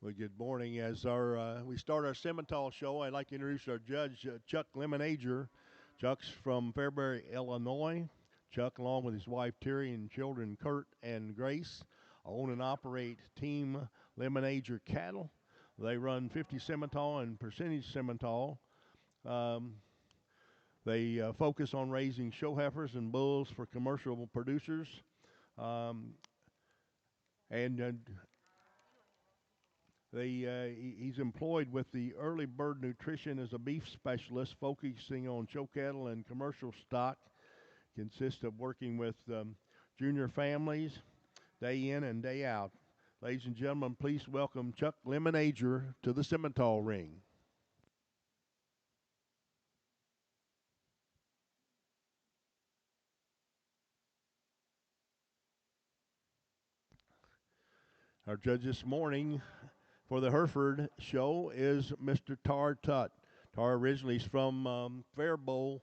Well, good morning. As we start our Simmental show, I'd like to introduce our judge, Chuck Lemonager. Chuck's from Fairbury, Illinois. Chuck, along with his wife Terry and children Kurt and Grace, own and operate Team Lemonager Cattle. They run 50 Simmental and percentage Simmental. Um, they focus on raising show heifers and bulls for commercial producers. Um, and he's employed with the Early Bird Nutrition as a beef specialist, focusing on show cattle and commercial stock. Consists of working with junior families day in and day out. Ladies and gentlemen, please welcome Chuck Lemonager to the Simmental ring. Our judge this morning for the Hereford show is Mr. Tar Tutt. Tar originally is from Faribault,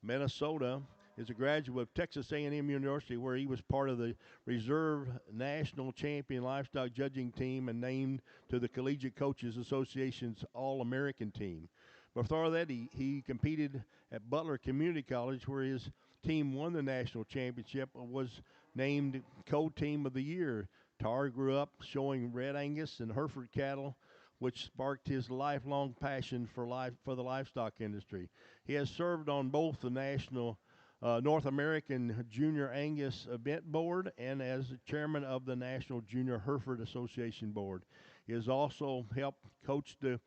Minnesota. Is a graduate of Texas A&M University, where he was part of the reserve national champion livestock judging team and named to the Collegiate Coaches Association's All-American team. Before that, he competed at Butler Community College, where his team won the national championship and was named Co-Team of the Year. Tar grew up showing Red Angus and Hereford cattle, which sparked his lifelong passion for the livestock industry. He has served on both the national North American Junior Angus Event Board and as the chairman of the National Junior Hereford Association Board. He has also helped coach the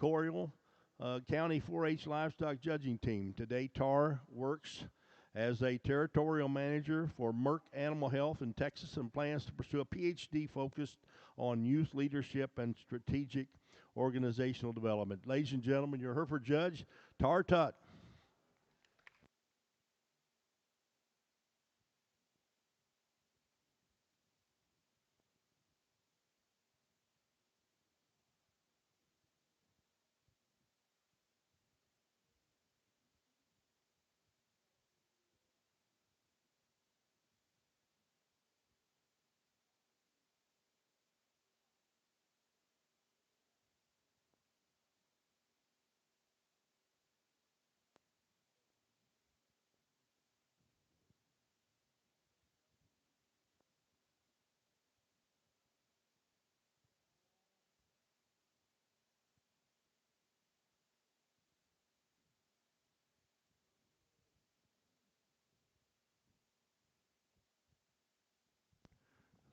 Coriel County 4-H livestock judging team. Today, Tar works as a territorial manager for Merck Animal Health in Texas and plans to pursue a PhD focused on youth leadership and strategic organizational development. Ladies and gentlemen, your Hereford judge, Tar Tutt.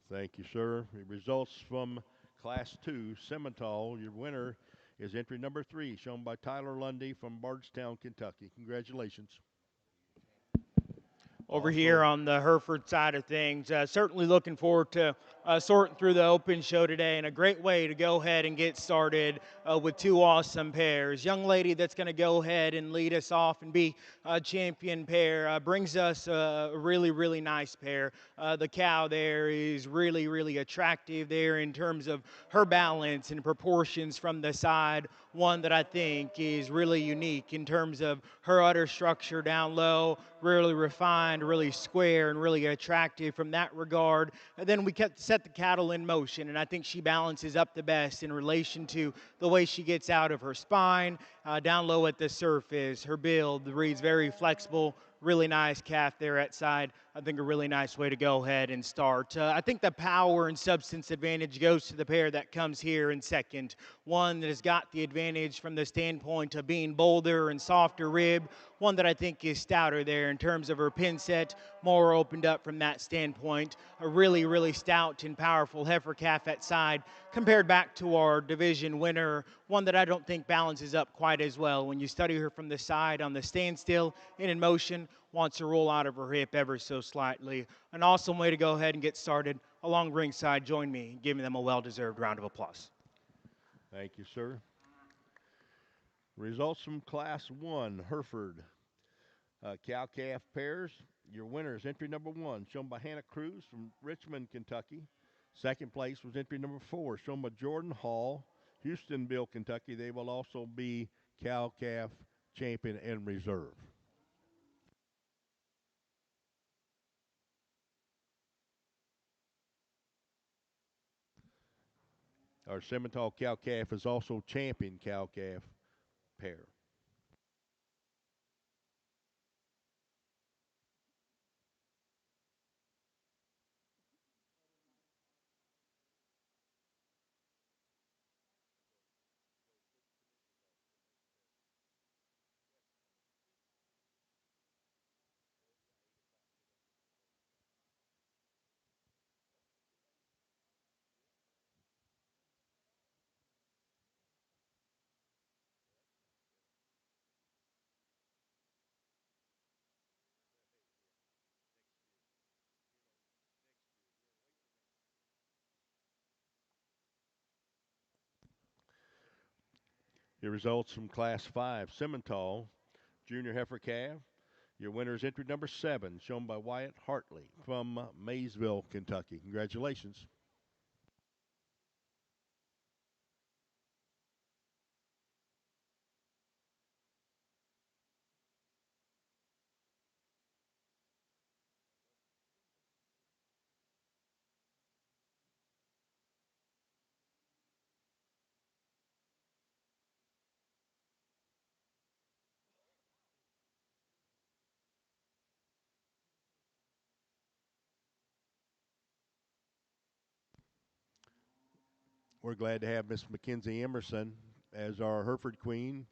Thank you, sir. The results from Class 2 Simmental. Your winner is entry number 3, shown by Tyler Lundy from Bardstown, Kentucky. Congratulations. Over here on the Hereford side of things. Certainly looking forward to sorting through the open show today, and a great way to go ahead and get started with two awesome pairs. Young lady that's going to go ahead and lead us off and be a champion pair brings us a really, really nice pair. The cow there is really, really attractive there in terms of her balance and proportions from the side. One that I think is really unique in terms of her udder structure down low, really refined, really square, and really attractive from that regard. And then we set the cattle in motion, and I think she balances up the best in relation to the way she gets out of her spine, down low at the surface. Her build reads very flexible, really nice calf there at side. I think a really nice way to go ahead and start. I think the power and substance advantage goes to the pair that comes here in second. One that has got the advantage from the standpoint of being bolder and softer rib. One that I think is stouter there in terms of her pin set, more opened up from that standpoint. A really, really stout and powerful heifer calf at side compared back to our division winner. One that I don't think balances up quite as well. When you study her from the side on the standstill and in motion, wants to roll out of her hip ever so slightly. An awesome way to go ahead and get started. Along ringside, join me in giving them a well-deserved round of applause. Thank you, sir. Results from Class 1, Hereford. Cow-calf pairs. Your winner is entry number 1, shown by Hannah Cruz from Richmond, Kentucky. Second place was entry number 4, shown by Jordan Hall, Houstonville, Kentucky. They will also be cow-calf champion and reserve. Our Simmental cow calf is also champion cow calf pair. Your results from Class 5 Simmental Junior Heifer Calf. Your winner is entry number 7, shown by Wyatt Hartley from Maysville, Kentucky. Congratulations. We're glad to have Miss Mackenzie Emerson as our Hereford Queen,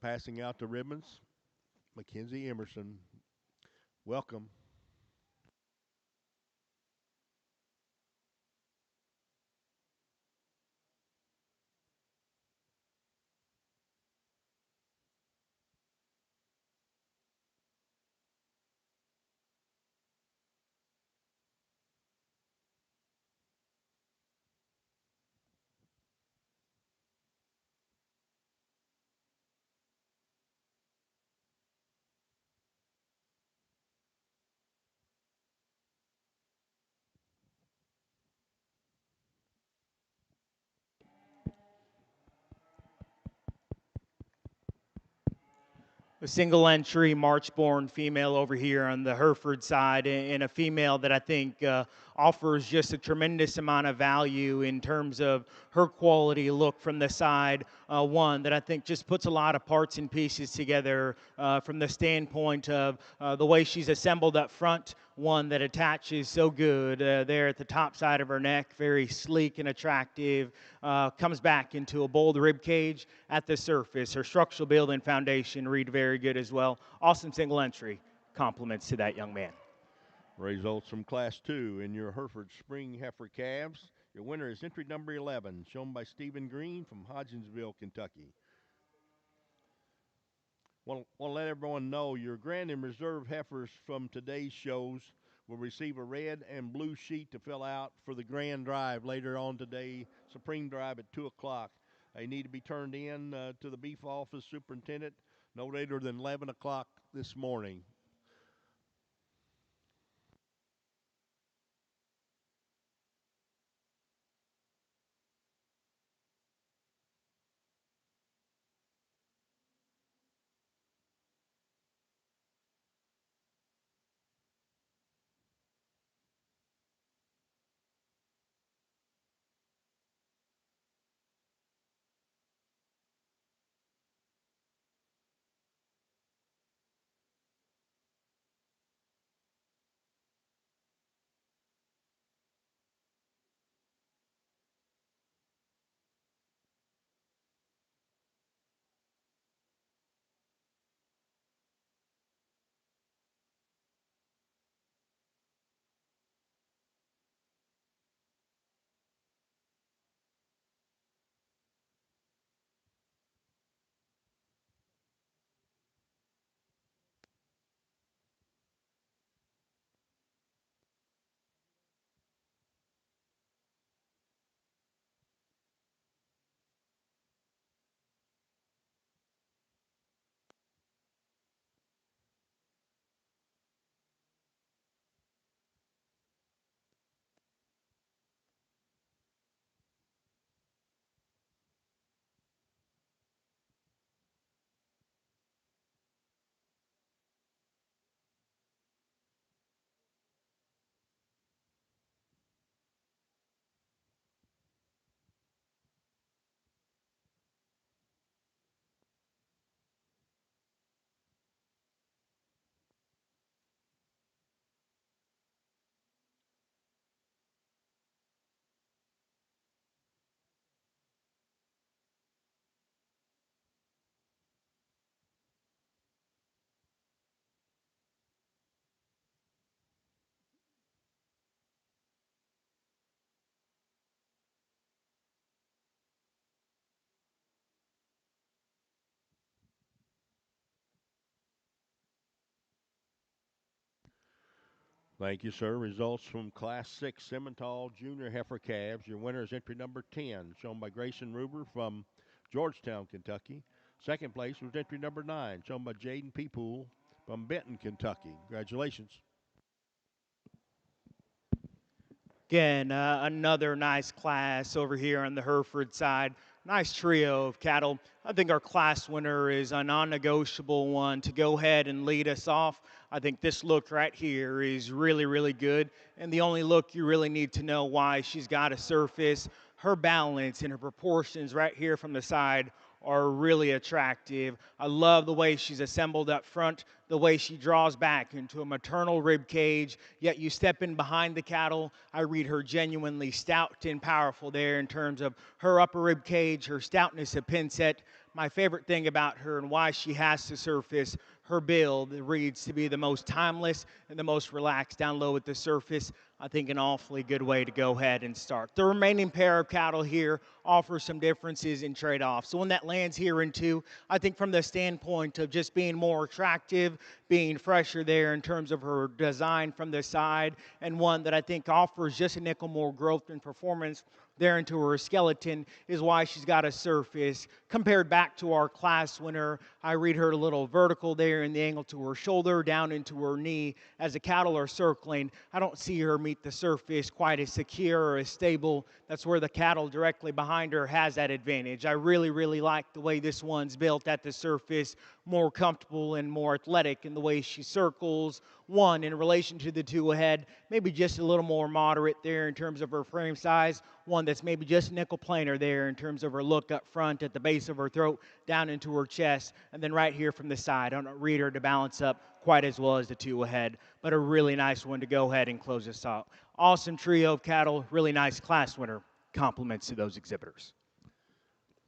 passing out the ribbons. Mackenzie Emerson, welcome. A single entry March-born female over here on the Hereford side, and a female that I think offers just a tremendous amount of value in terms of her quality look from the side. One that I think just puts a lot of parts and pieces together from the standpoint of the way she's assembled up front. One that attaches so good there at the top side of her neck, very sleek and attractive. Comes back into a bold rib cage at the surface. Her structural building foundation read very good as well. Awesome single entry. Compliments to that young man. Results from Class 2 in your Hereford Spring Heifer Calves. Your winner is entry number 11, shown by Stephen Green from Hodgensville, Kentucky. Want to let everyone know your Grand and Reserve heifers from today's shows will receive a red and blue sheet to fill out for the Grand Drive later on today, Supreme Drive at 2 o'clock. They need to be turned in to the beef office superintendent no later than 11 o'clock this morning. Thank you, sir. Results from Class 6 Simmental Junior Heifer Calves. Your winner is entry number 10, shown by Grayson Ruber from Georgetown, Kentucky. Second place was entry number 9, shown by Jaden Peepool from Benton, Kentucky. Congratulations. Again, another nice class over here on the Hereford side. Nice trio of cattle. I think our class winner is a non-negotiable one to go ahead and lead us off. I think this look right here is really, really good. And the only look you really need to know why she's got a surface, her balance and her proportions right here from the side are really attractive. I love the way she's assembled up front, the way she draws back into a maternal rib cage, yet you step in behind the cattle. I read her genuinely stout and powerful there in terms of her upper rib cage, her stoutness of pin set. My favorite thing about her and why she has to surface, her build reads to be the most timeless and the most relaxed down low at the surface. I think an awfully good way to go ahead and start. The remaining pair of cattle here offer some differences in trade-offs. So when that lands here in 2, I think from the standpoint of just being more attractive, being fresher there in terms of her design from the side, and one that I think offers just a nickel more growth and performance there into her skeleton is why she's got a surface. Compared back to our class winner, I read her a little vertical there in the angle to her shoulder, down into her knee. As the cattle are circling, I don't see her meet the surface quite as secure or as stable. That's where the cattle directly behind her has that advantage. I really, really like the way this one's built at the surface, more comfortable and more athletic in the way she circles. One, in relation to the 2 ahead, maybe just a little more moderate there in terms of her frame size. One that's maybe just nickel planar there in terms of her look up front at the base of her throat, down into her chest, and then right here from the side. I don't read her to balance up quite as well as the 2 ahead, but a really nice one to go ahead and close this out. Awesome trio of cattle, really nice class winner. Compliments to those exhibitors.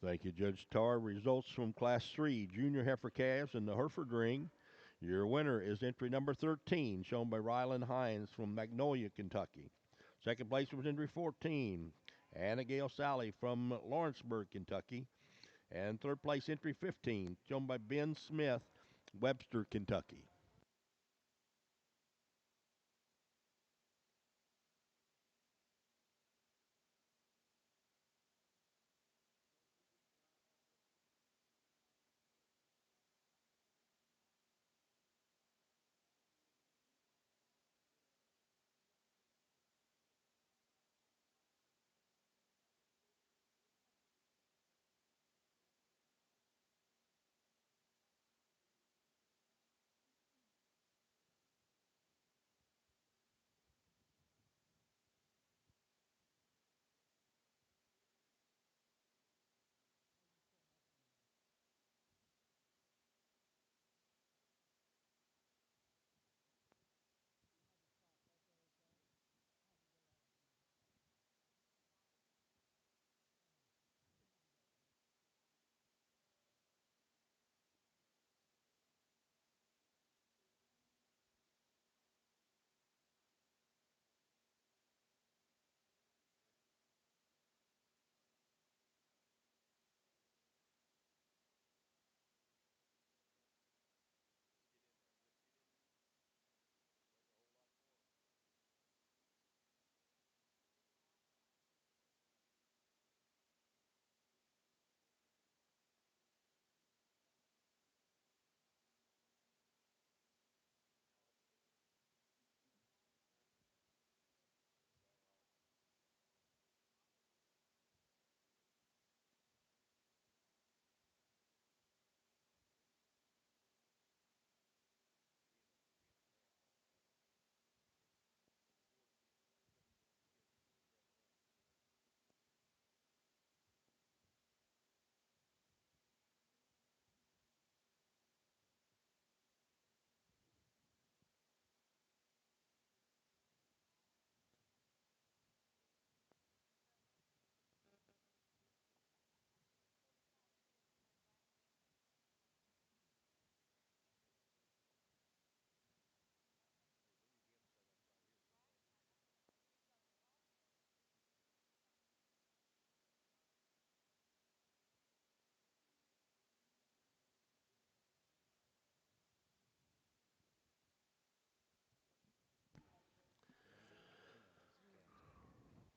Thank you, Judge Tar. Results from Class 3 Junior Heifer Calves in the Hereford Ring. Your winner is entry number 13, shown by Rylan Hines from Magnolia, Kentucky. Second place was entry 14, Anna Gale Sally from Lawrenceburg, Kentucky. And third place, entry 15, shown by Ben Smith, Webster, Kentucky.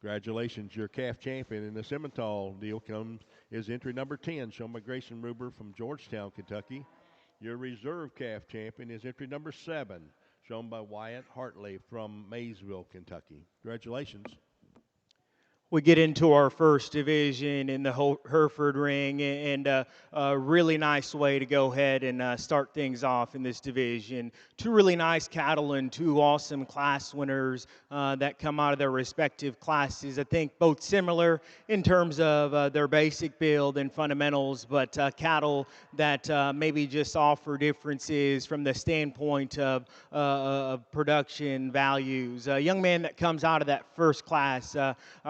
Congratulations, your calf champion in the Simmental deal is entry number 10, shown by Grayson Ruber from Georgetown, Kentucky. Your reserve calf champion is entry number 7, shown by Wyatt Hartley from Maysville, Kentucky. Congratulations. We get into our first division in the Hereford ring, and a really nice way to go ahead and start things off in this division. Two really nice cattle and two awesome class winners that come out of their respective classes. I think both similar in terms of their basic build and fundamentals, but cattle that maybe just offer differences from the standpoint of production values. A young man that comes out of that first class,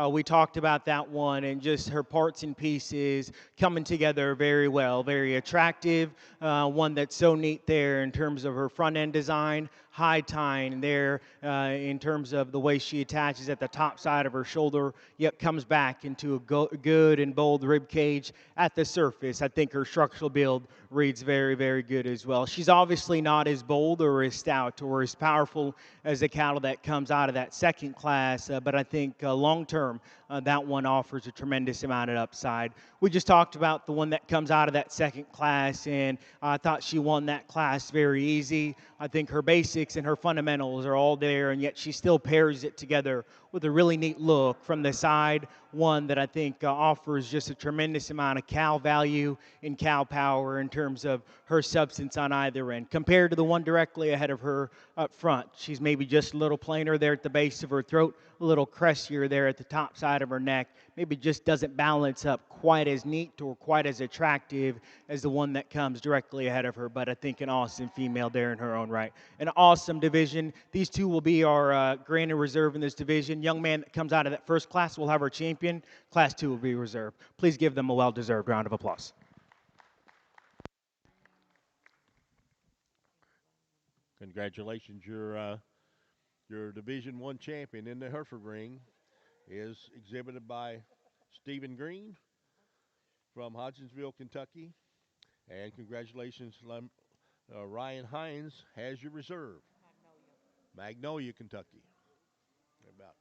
we talked about that one and just her parts and pieces coming together very well, very attractive. One that's so neat there in terms of her front end design, high tine there in terms of the way she attaches at the top side of her shoulder, yet comes back into a good and bold rib cage at the surface. I think her structural build reads very, very good as well. She's obviously not as bold or as stout or as powerful as the cattle that comes out of that second class, but I think long term that one offers a tremendous amount of upside. We just talked about the one that comes out of that second class, and I thought she won that class very easy. I think her basics and her fundamentals are all there, and yet she still pairs it together with a really neat look from the side, one that I think offers just a tremendous amount of cow value and cow power in terms of her substance on either end. Compared to the one directly ahead of her up front, she's maybe just a little plainer there at the base of her throat, a little crestier there at the top side of her neck, maybe just doesn't balance up quite as neat or quite as attractive as the one that comes directly ahead of her, but I think an awesome female there in her own right. An awesome division. These two will be our grand and reserve in this division. Young man that comes out of that first class will have our champion. Class 2 will be reserved. Please give them a well-deserved round of applause. Congratulations, your Division One champion in the Hereford ring is exhibited by Stephen Green from Hodgensville, Kentucky. And congratulations, Ryan Hines has your reserve. Magnolia, Kentucky. About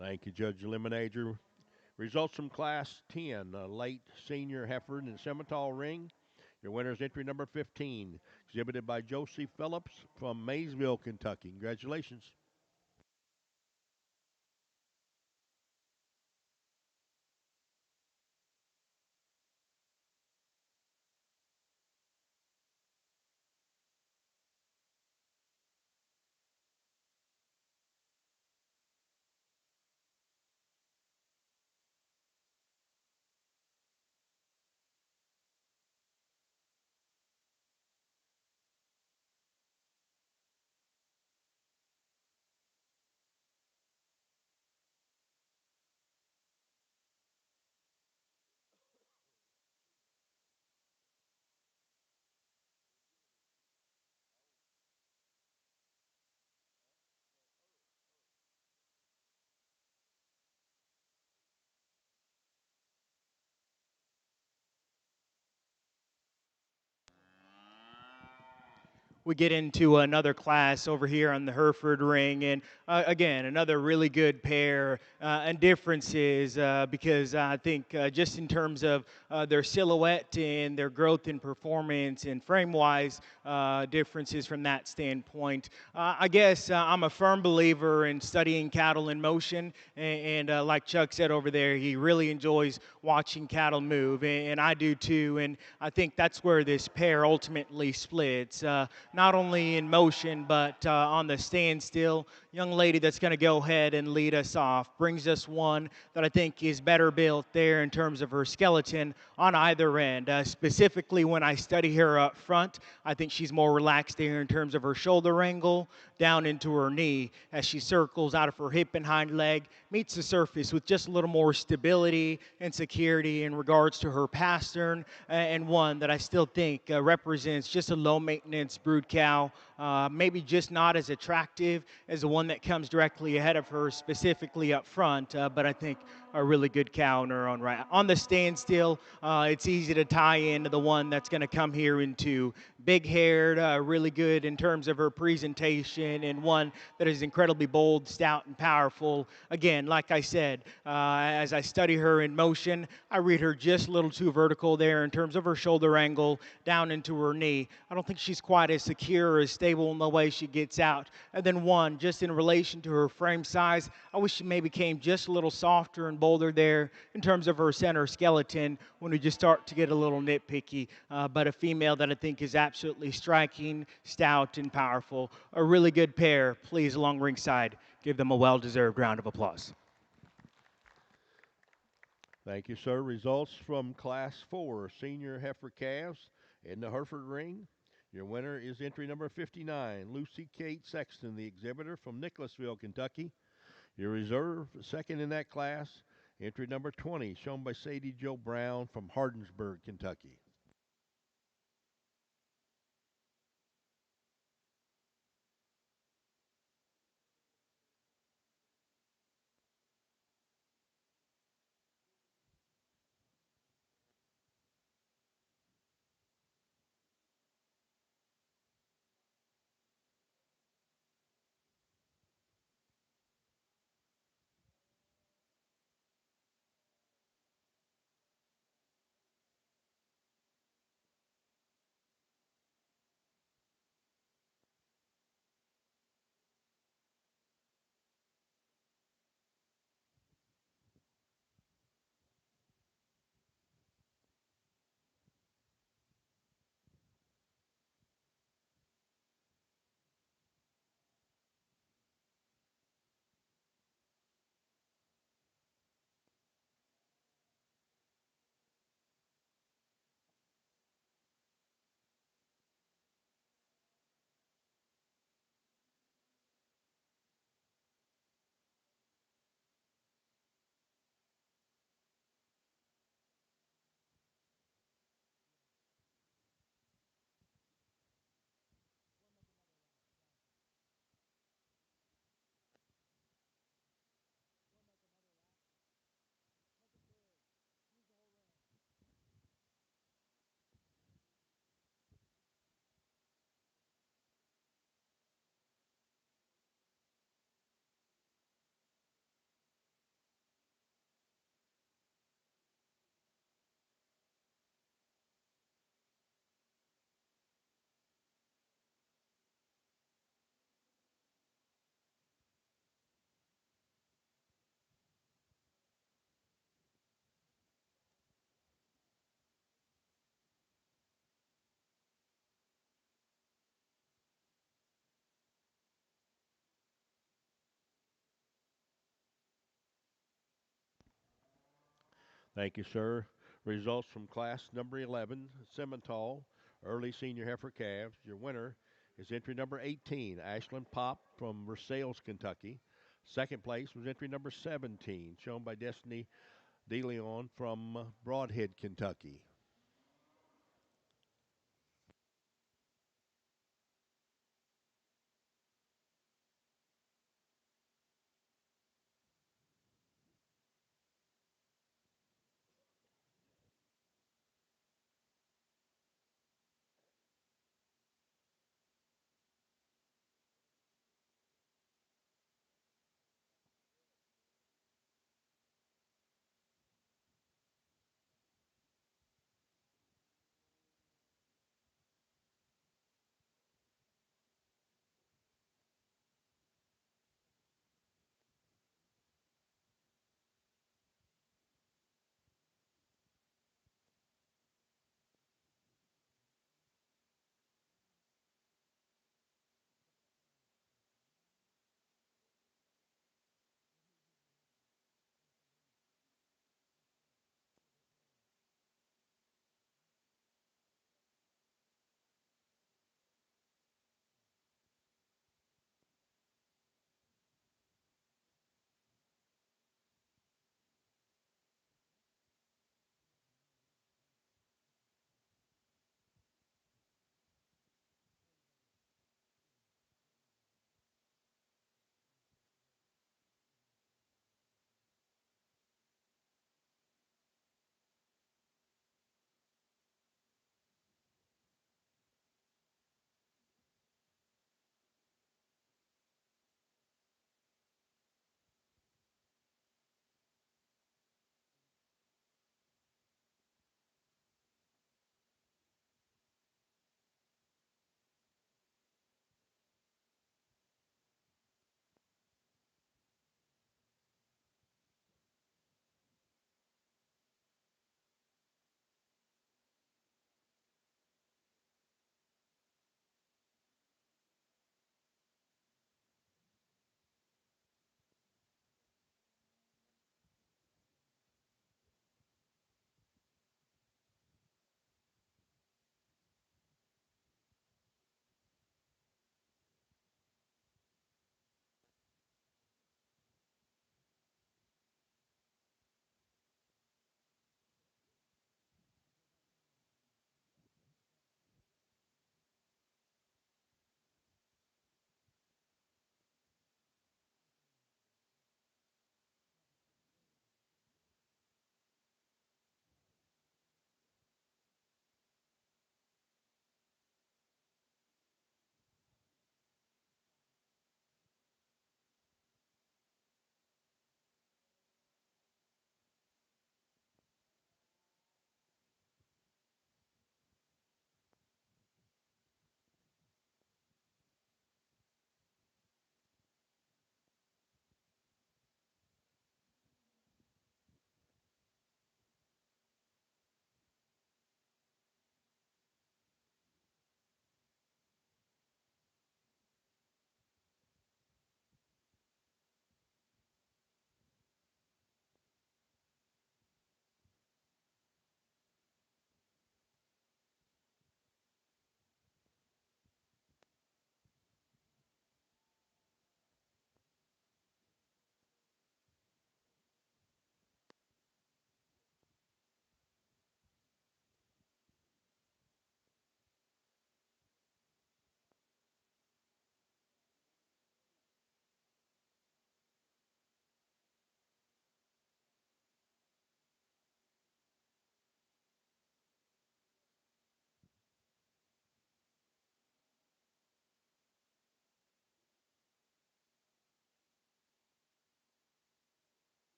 Thank you, Judge Eliminator. Results from Class 10, late senior Hereford and Simmental ring. Your winner is entry number 15, exhibited by Josie Phillips from Maysville, Kentucky. Congratulations. we get into another class over here on the Hereford ring. And again, another really good pair and differences because I think just in terms of their silhouette and their growth in performance and frame-wise differences from that standpoint. I guess I'm a firm believer in studying cattle in motion, and like Chuck said over there, he really enjoys watching cattle move, and I do too. And I think that's where this pair ultimately splits, not only in motion but on the standstill. Young lady that's going to go ahead and lead us off brings us one that I think is better built there in terms of her skeleton on either end. Specifically, when I study her up front, I think she's more relaxed there in terms of her shoulder angle down into her knee as she circles out of her hip and hind leg, meets the surface with just a little more stability and security in regards to her pastern, and one that I still think represents just a low maintenance brood cow, maybe just not as attractive as the one that comes directly ahead of her, specifically up front, but I think a really good cow in her own right. On the standstill, it's easy to tie into the one that's going to come here into big-haired, really good in terms of her presentation, and one that is incredibly bold, stout, and powerful. Again, like I said, as I study her in motion, I read her just a little too vertical there in terms of her shoulder angle down into her knee. I don't think she's quite as secure or as stable in the way she gets out. And then one, just in relation to her frame size, I wish she maybe came just a little softer and bolder there in terms of her center skeleton when we just start to get a little nitpicky. But a female that I think is absolutely striking, stout, and powerful. A really good pair. Please, along ringside, give them a well-deserved round of applause. Thank you, sir. Results from Class 4 Senior Heifer Calves in the Hereford Ring. Your winner is entry number 59, Lucy Kate Sexton, the exhibitor from Nicholasville, Kentucky. Your reserve, second in that class, entry number 20, shown by Sadie Joe Brown from Hardinsburg, Kentucky. Thank you, sir. Results from class number 11, Simmental, early senior heifer calves. Your winner is entry number 18, Ashland Pop from Versailles, Kentucky. Second place was entry number 17, shown by Destiny DeLeon from Broadhead, Kentucky.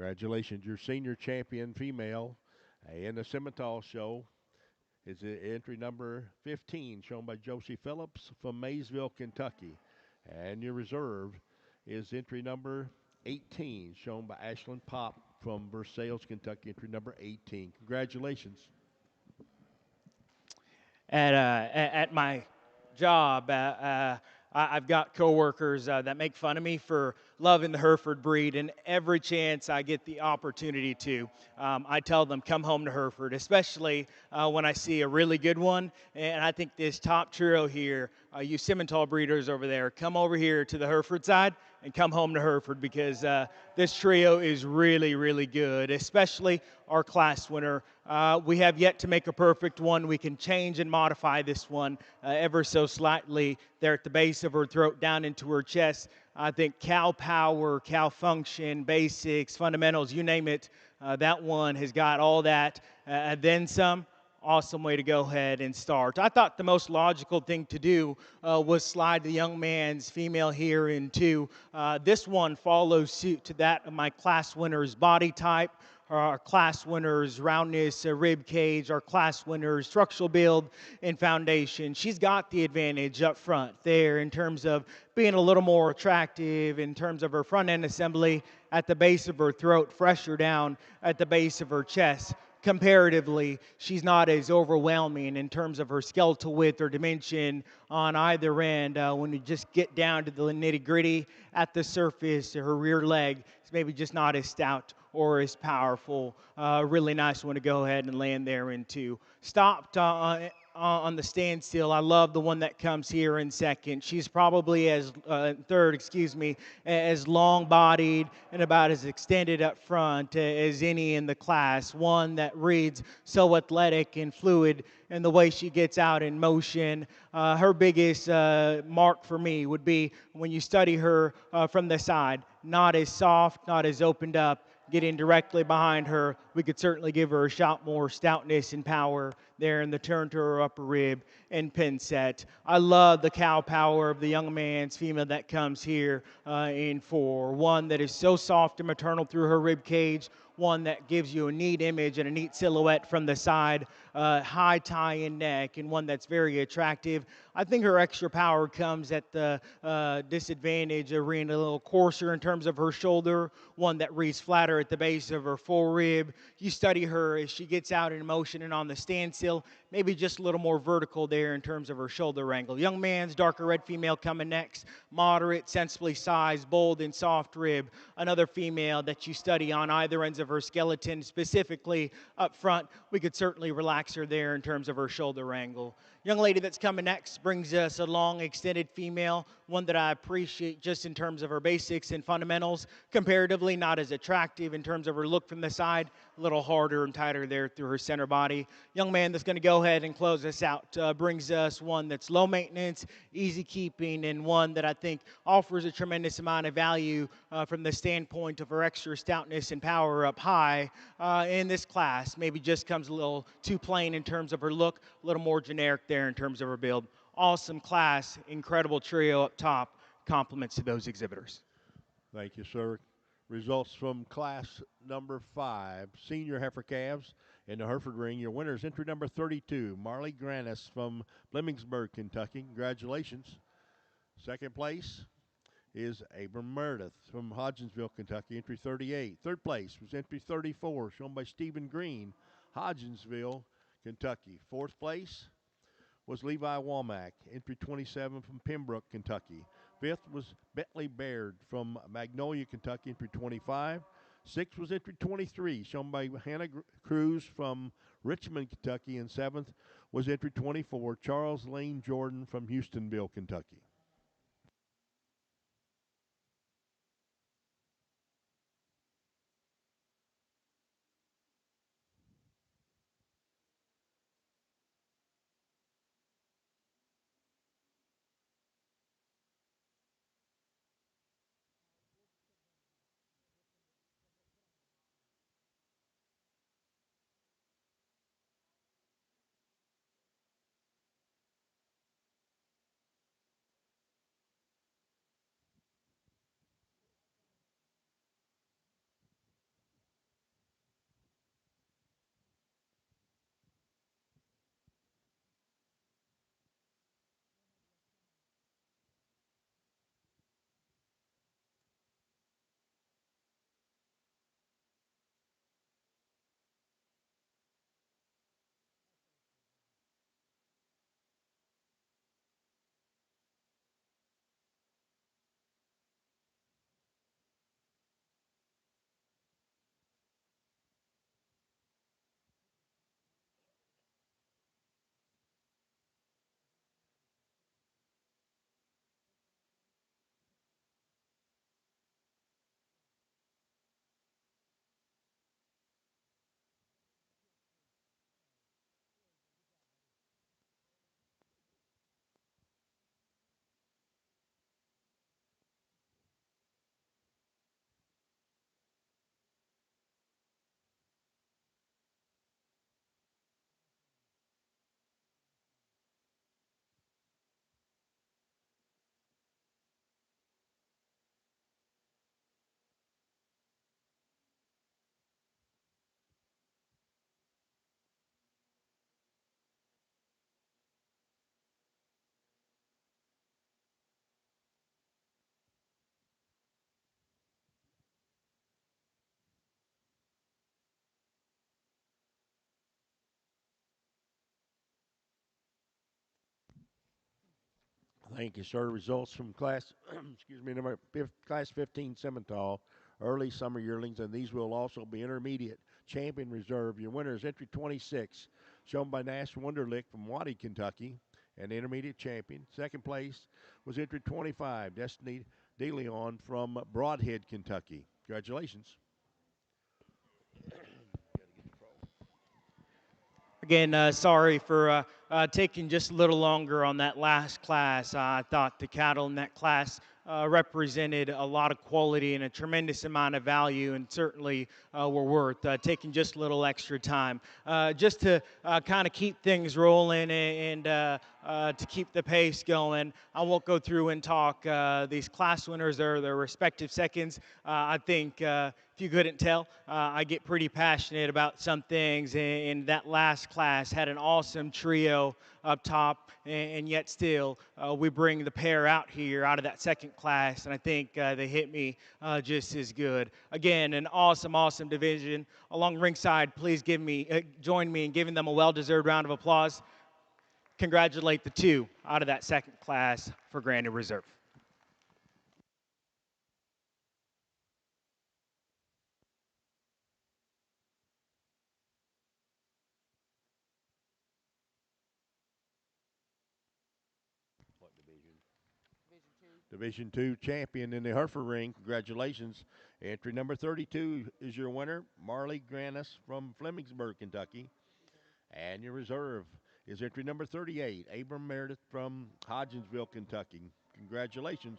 Congratulations, your senior champion female in the Simmental show is entry number 15, shown by Josie Phillips from Maysville, Kentucky. And your reserve is entry number 18, shown by Ashlyn Pop from Versailles, Kentucky, entry number 18. Congratulations. At my job, I've got coworkers that make fun of me for loving the Hereford breed, and every chance I get the opportunity to, I tell them, come home to Hereford, especially when I see a really good one. And I think this top trio here, you Simmental breeders over there, come over here to the Hereford side and come home to Hereford, because this trio is really, really good, especially our class winner. We have yet to make a perfect one. We can change and modify this one ever so slightly there at the base of her throat down into her chest. I think cow power, cow function, basics, fundamentals, you name it, that one has got all that, then some. Awesome way to go ahead and start. I thought the most logical thing to do was slide the young man's female here into. This one follows suit to that of my class winner's body type, our class winners roundness, rib cage, our class winners structural build and foundation. She's got the advantage up front there in terms of being a little more attractive in terms of her front end assembly at the base of her throat, fresher down at the base of her chest. Comparatively, she's not as overwhelming in terms of her skeletal width or dimension on either end. When you just get down to the nitty gritty at the surface, her rear leg is maybe just not as stout or as powerful. Really nice one to go ahead and land there into. Stopped on the standstill. I love the one that comes here in second. She's probably as third, excuse me, as long-bodied and about as extended up front as any in the class. One that reads so athletic and fluid in the way she gets out in motion. Her biggest mark for me would be when you study her from the side. Not as soft, not as opened up. Getting directly behind her, we could certainly give her a shot more stoutness and power there in the turn to her upper rib and pin set. I love the cow power of the young man's female that comes here in 4. One that is so soft and maternal through her rib cage. One that gives you a neat image and a neat silhouette from the side, high tie and neck, and one that's very attractive. I think her extra power comes at the disadvantage of being a little coarser in terms of her shoulder, one that reads flatter at the base of her forerib. You study her as she gets out in motion and on the standstill, maybe just a little more vertical there in terms of her shoulder angle. Young man's darker red female coming next, moderate, sensibly sized, bold, and soft rib. Another female that you study on either ends of her skeleton, specifically up front. We could certainly relax her there in terms of her shoulder angle. Young lady that's coming next brings us a long, extended female, one that I appreciate just in terms of her basics and fundamentals. Comparatively, not as attractive in terms of her look from the side, a little harder and tighter there through her center body. Young man that's going to go ahead and close us out brings us one that's low maintenance, easy keeping, and one that I think offers a tremendous amount of value from the standpoint of her extra stoutness and power up high in this class. Maybe just comes a little too plain in terms of her look, a little more generic there in terms of her build. Awesome class, incredible trio up top. Compliments to those exhibitors. Thank you, sir. Results from class number 5, senior heifer calves in the Hereford ring. Your winner is entry number 32, Marley Granis from Blemmingsburg, Kentucky. Congratulations. Second place is Abram Meredith from Hodgensville, Kentucky, entry 38. Third place was entry 34, shown by Stephen Green, Hodgensville, Kentucky. Fourth place was Levi Womack, entry 27 from Pembroke, Kentucky. Fifth was Bentley Baird from Magnolia, Kentucky, entry 25. Sixth was entry 23, shown by Hannah Cruz from Richmond, Kentucky. And seventh was entry 24, Charles Lane Jordan from Houstonville, Kentucky. Thank you, sir. Results from class, excuse me, class 15 Simmental, early summer yearlings, and these will also be intermediate champion reserve. Your winner is entry 26, shown by Nash Wunderlich from Waddy, Kentucky, and intermediate champion. Second place was entry 25, Destiny DeLeon from Broadhead, Kentucky. Congratulations. Again, sorry for taking just a little longer on that last class. I thought the cattle in that class represented a lot of quality and a tremendous amount of value, and certainly were worth taking just a little extra time. Just to kind of keep things rolling and to keep the pace going, I won't go through and talk these class winners, their respective seconds. I think if you couldn't tell, I get pretty passionate about some things, and that last class had an awesome trio up top, and yet still we bring the pair out here out of that second class, and I think they hit me just as good. Again, an awesome division. Along ringside, please join me in giving them a well-deserved round of applause. Congratulate the two out of that second class for Grand and Reserve. What division? Division 2 champion in the Hereford ring. Congratulations. Entry number 32 is your winner, Marley Granis from Flemingsburg, Kentucky. And your reserve is entry number 38, Abram Meredith from Hodgensville, Kentucky. Congratulations.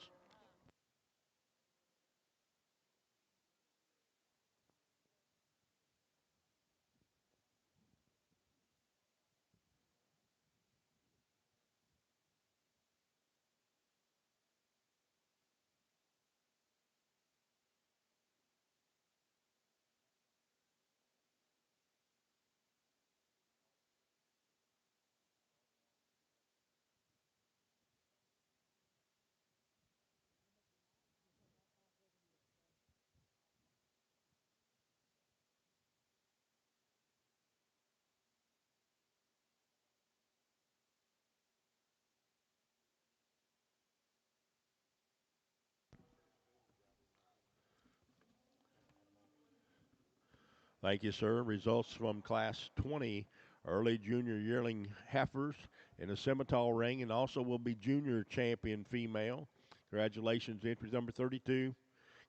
Thank you, sir. Results from Class 20 early junior yearling heifers in the Simmental ring, and also will be junior champion female. Congratulations, entry number 32,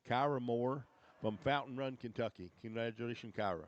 Kyra Moore from Fountain Run, Kentucky. Congratulations, Kyra.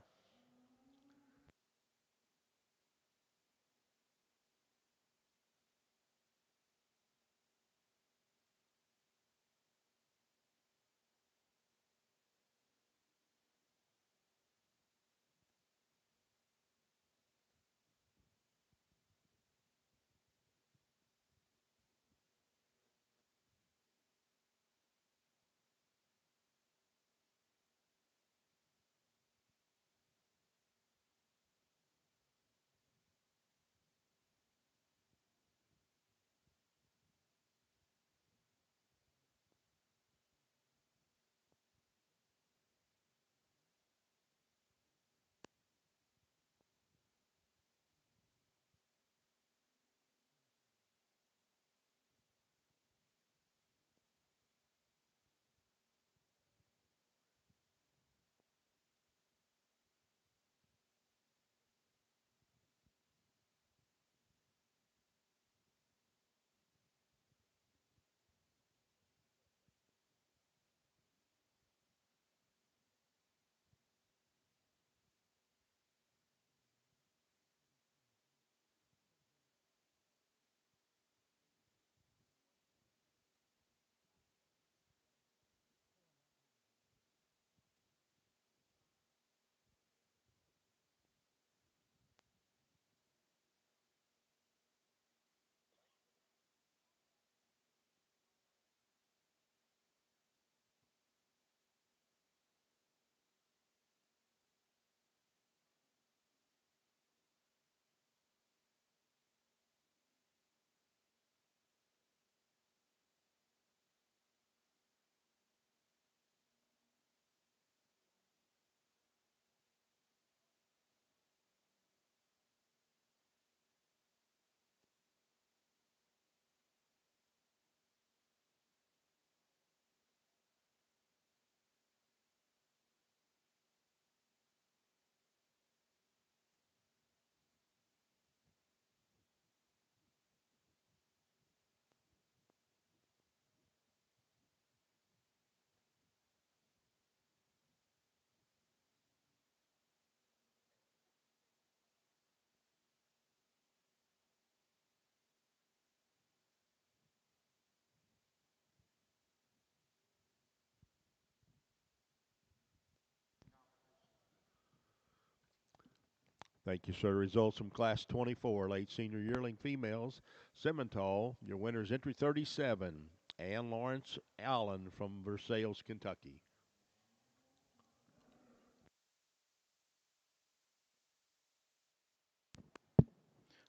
Thank you, sir. Results from Class 24, late senior yearling females. Simmental, your winner is entry 37, Ann Lawrence Allen from Versailles, Kentucky.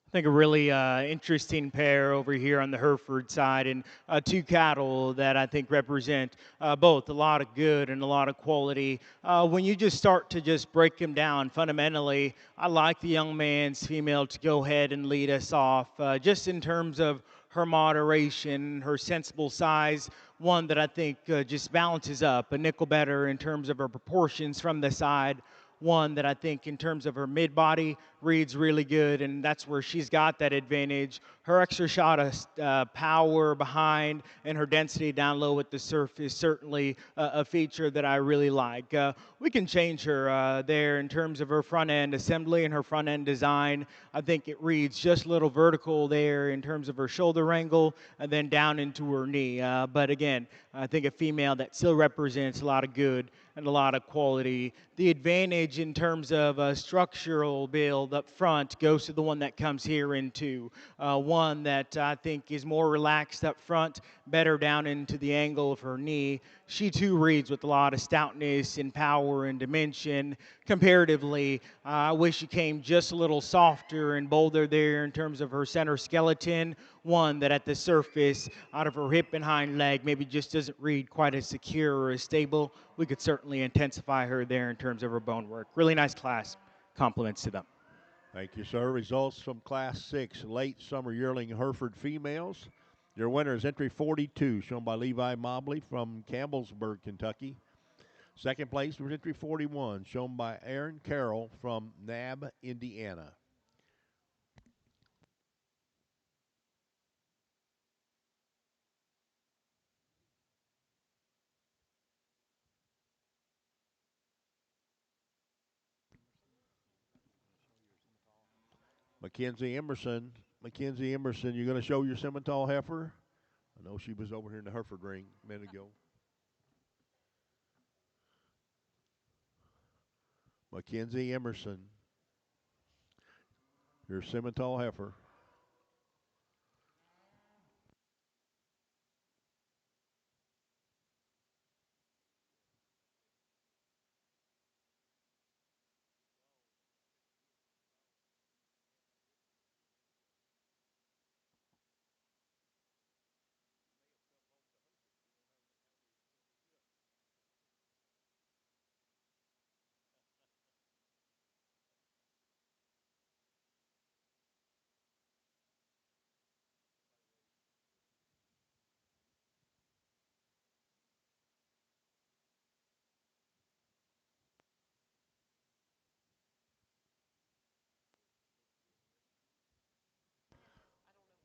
I think a really interesting pair over here on the Hereford side, and two cattle that I think represent both a lot of good and a lot of quality. When you just start to just break them down, fundamentally, I like the young man's female to go ahead and lead us off, just in terms of her moderation, her sensible size. One that I think just balances up a nickel better in terms of her proportions from the side. One that I think, in terms of her mid body, reads really good, and that's where she's got that advantage. Her extra shot of power behind and her density down low at the surf is certainly a feature that I really like. We can change her there in terms of her front end assembly and her front end design. I think it reads just a little vertical there in terms of her shoulder angle and then down into her knee. But again, I think a female that still represents a lot of good and a lot of quality. The advantage in terms of structural build up front goes to the one that comes here into one that I think is more relaxed up front, better down into the angle of her knee. She too reads with a lot of stoutness and power and dimension. Comparatively, I wish she came just a little softer and bolder there in terms of her center skeleton. One that at the surface, out of her hip and hind leg, maybe just doesn't read quite as secure or as stable. We could certainly intensify her there in terms of her bone work. Really nice class. Compliments to them. Thank you, sir. Results from Class 6, late summer yearling Hereford females. Your winner is entry 42, shown by Levi Mobley from Campbellsburg, Kentucky. Second place was entry 41, shown by Aaron Carroll from Nab, Indiana. Mackenzie Emerson. Mackenzie Emerson, you're going to show your Simmental heifer? I know she was over here in the Hereford ring a minute ago. Mackenzie Emerson, your Simmental heifer.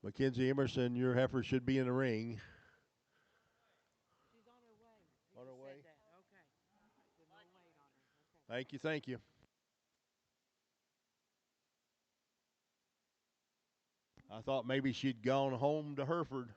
Mackenzie Emerson, your heifer should be in the ring. On her way. Thank you, thank you. I thought maybe she'd gone home to Hereford.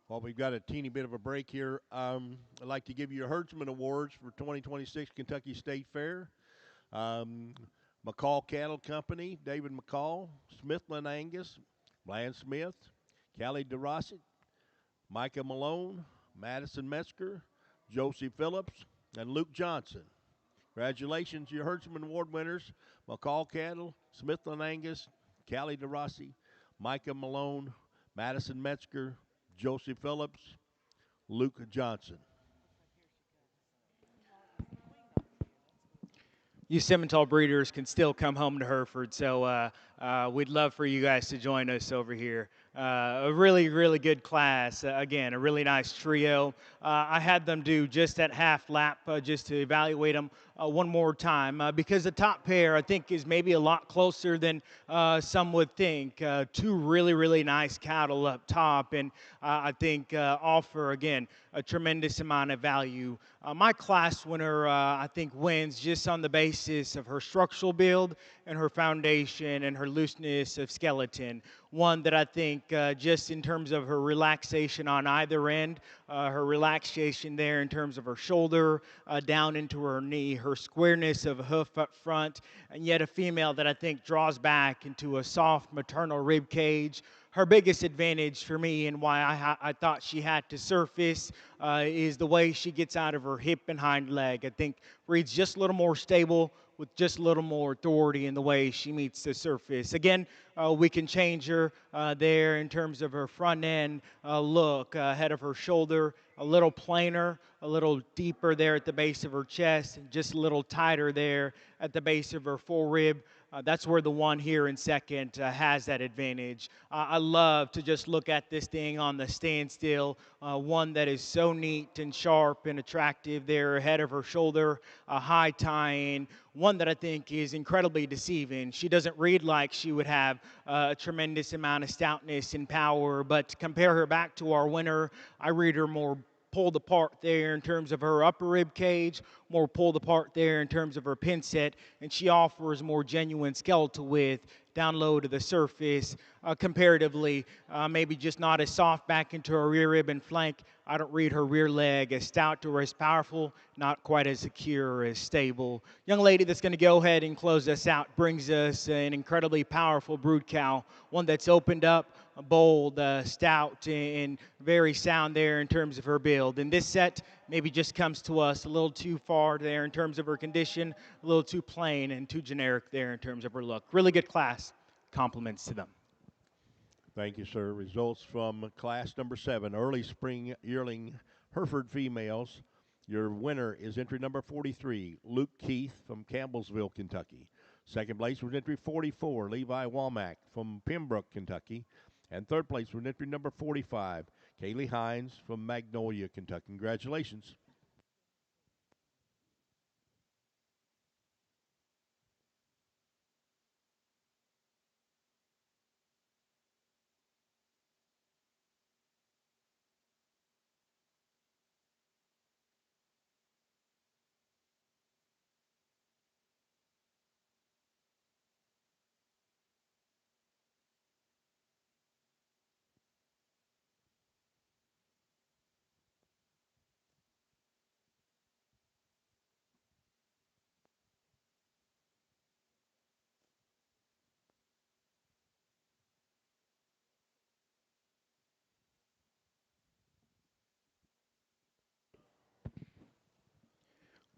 Well, we've got a teeny bit of a break here. I'd like to give you your Herdsman Awards for 2026 Kentucky State Fair. Um, McCall Cattle Company, David McCall, Smithland Angus, Bland Smith, Callie DeRossi, Micah Malone, Madison Metzger, Josie Phillips, and Luke Johnson. Congratulations, your Herdsman Award winners, McCall Cattle, Smithland Angus, Callie DeRossi, Micah Malone, Madison Metzger, Josie Phillips, Luke Johnson. You Simmental breeders can still come home to Hereford, so we'd love for you guys to join us over here. A really, really good class. Again, a really nice trio. I had them do just that half lap just to evaluate them one more time because the top pair, I think, is maybe a lot closer than some would think. Two really, really nice cattle up top, and I think offer, again, a tremendous amount of value. My class winner, I think, wins just on the basis of her structural build and her foundation and her looseness of skeleton. One that I think just in terms of her relaxation on either end, her relaxation there in terms of her shoulder down into her knee, her squareness of hoof up front, and yet a female that I think draws back into a soft maternal rib cage. Her biggest advantage for me and why I thought she had to surface is the way she gets out of her hip and hind leg. I think breeds just a little more stable with just a little more authority in the way she meets the surface. Again, we can change her there in terms of her front end look, head of her shoulder, a little plainer, a little deeper there at the base of her chest, just a little tighter there at the base of her forerib. That's where the one here in second has that advantage. I love to just look at this thing on the standstill, one that is so neat and sharp and attractive there ahead of her shoulder, high tying, one that I think is incredibly deceiving. She doesn't read like she would have a tremendous amount of stoutness and power, but to compare her back to our winner, I read her more pulled apart there in terms of her upper rib cage, more pulled apart there in terms of her pin set, and she offers more genuine skeletal width down low to the surface comparatively, maybe just not as soft back into her rear rib and flank. I don't read her rear leg as stout or as powerful, not quite as secure or as stable. Young lady that's going to go ahead and close us out brings us an incredibly powerful brood cow, one that's opened up, bold, stout, and very sound there in terms of her build. And this set maybe just comes to us a little too far there in terms of her condition, a little too plain and too generic there in terms of her look. Really good class. Compliments to them. Thank you, sir. Results from class number 7, early spring yearling Hereford females. Your winner is entry number 43, Luke Keith from Campbellsville, Kentucky. Second place was entry 44, Levi Womack from Pembroke, Kentucky. And third place was entry number 45, Kaylee Hines from Magnolia, Kentucky. Congratulations.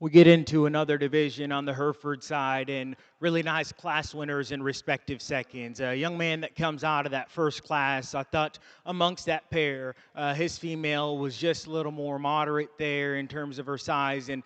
We get into another division on the Hereford side and really nice class winners in respective seconds. A young man that comes out of that first class, I thought amongst that pair, his female was just a little more moderate there in terms of her size, and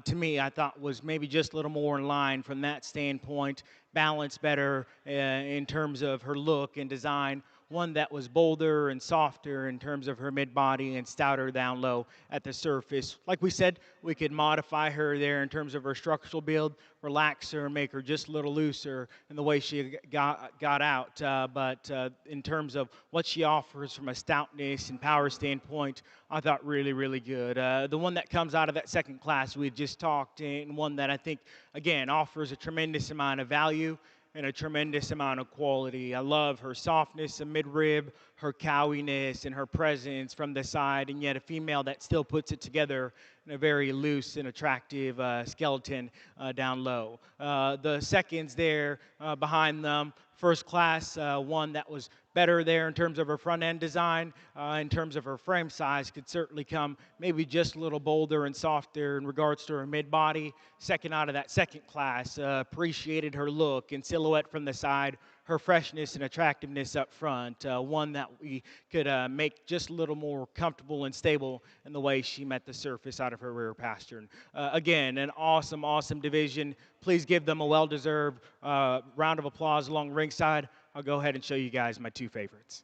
to me, I thought was maybe just a little more in line from that standpoint, balanced better in terms of her look and design. One that was bolder and softer in terms of her mid-body and stouter down low at the surface. Like we said, we could modify her there in terms of her structural build, relax her and make her just a little looser in the way she got out. But in terms of what she offers from a stoutness and power standpoint, I thought really, really good. The one that comes out of that second class we just talked, and one that I think, again, offers a tremendous amount of value and a tremendous amount of quality. I love her softness of midrib, her cowiness, and her presence from the side, and yet a female that still puts it together in a very loose and attractive skeleton down low. The seconds there behind them, first class, one that was better there in terms of her front end design, in terms of her frame size, could certainly come maybe just a little bolder and softer in regards to her mid body. Second out of that second class, appreciated her look and silhouette from the side, her freshness and attractiveness up front, one that we could make just a little more comfortable and stable in the way she met the surface out of her rear pastern. Again, an awesome, awesome division. Please give them a well-deserved round of applause along ringside. I'll go ahead and show you guys my two favorites.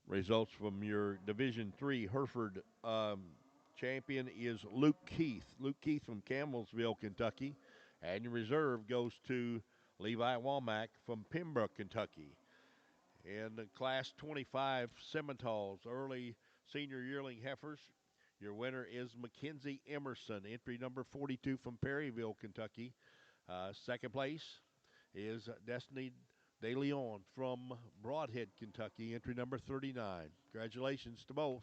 Results from your Division Three Hereford champion is Luke Keith. Luke Keith from Campbellsville, Kentucky. And your reserve goes to Levi Womack from Pembroke, Kentucky. In the Class 25 Simmentals early senior yearling heifers, your winner is Mackenzie Emerson, entry number 42 from Perryville, Kentucky. Second place is Destiny De Leon from Broadhead, Kentucky, entry number 39. Congratulations to both.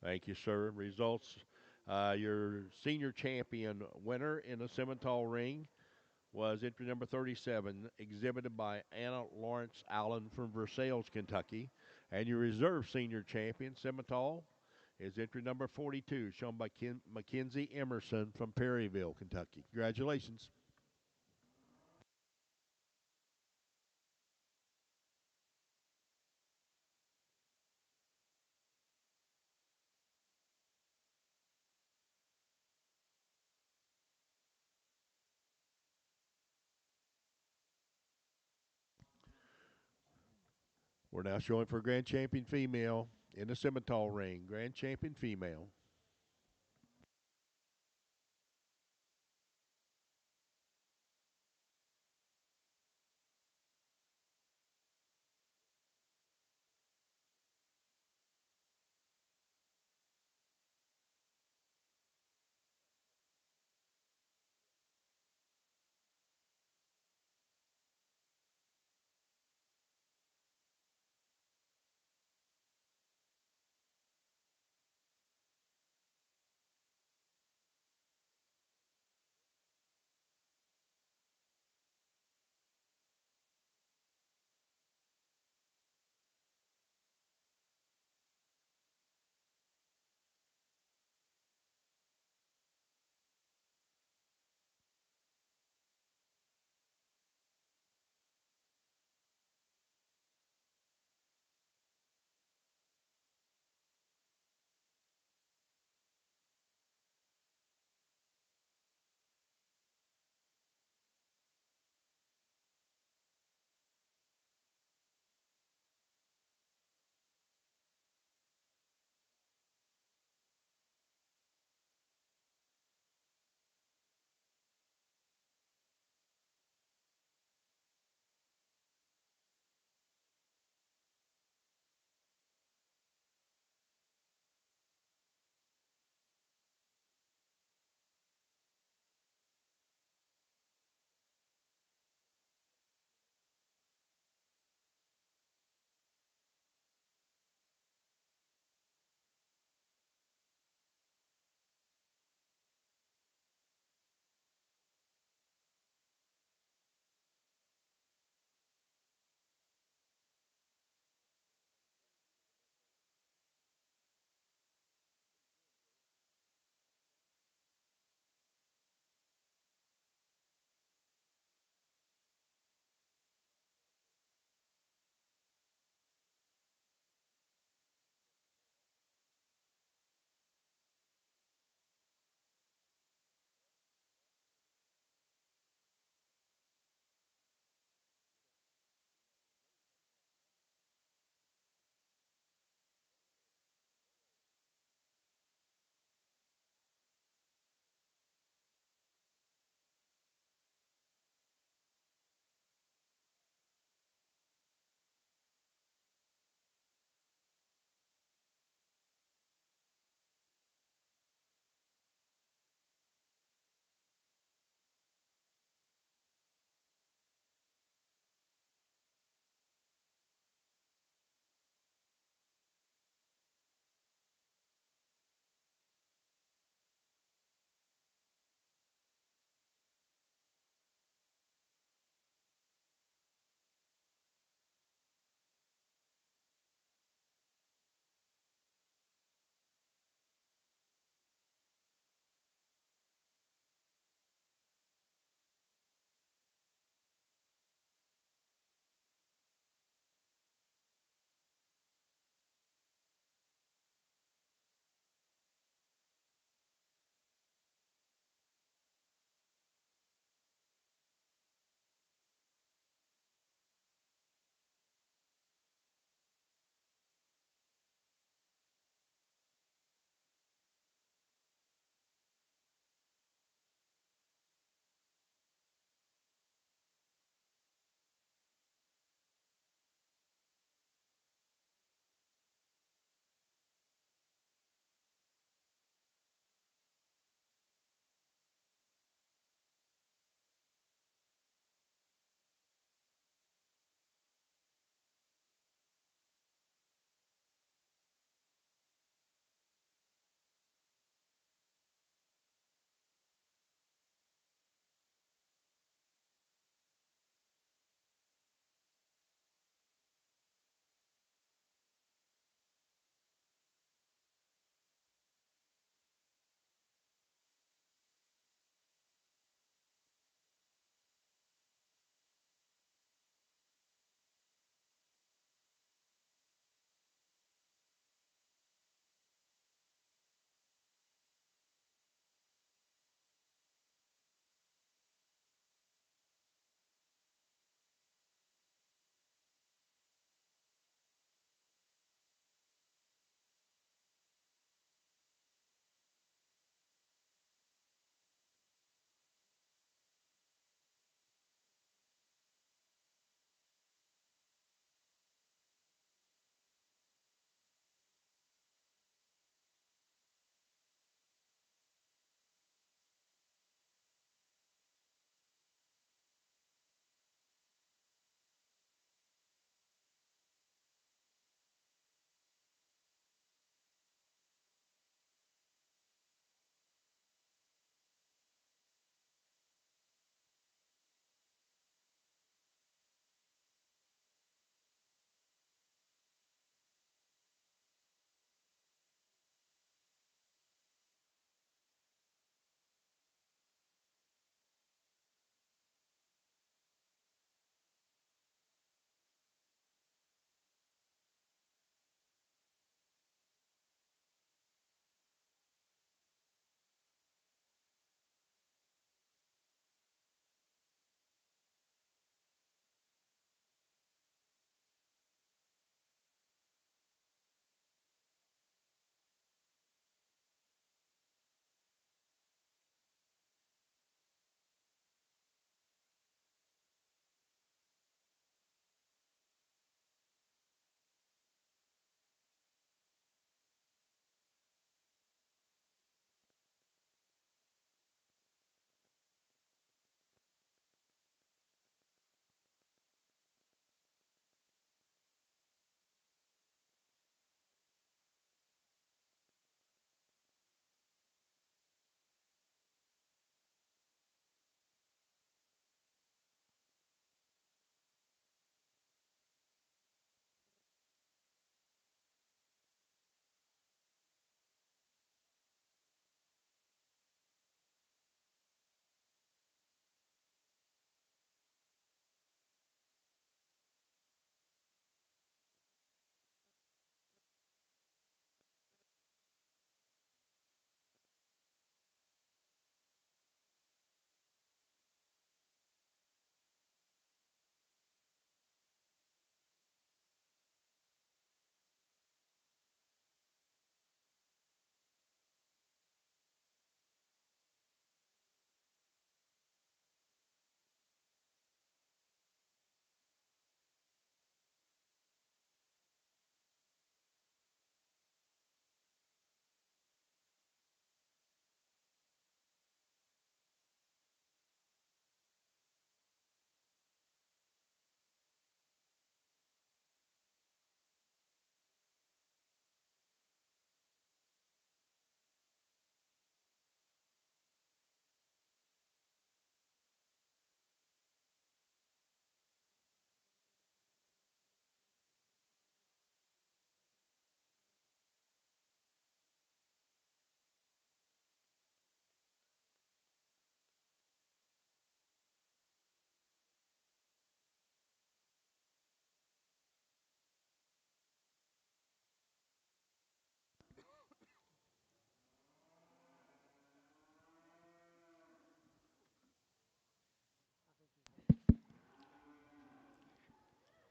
Thank you, sir. Results. Your senior champion winner in the Simmental ring was entry number 37, exhibited by Anna Lawrence Allen from Versailles, Kentucky. And your reserve senior champion, Simmental, is entry number 42, shown by Mackenzie Emerson from Perryville, Kentucky. Congratulations. We're now showing for grand champion female in the Simmental ring. Grand champion female.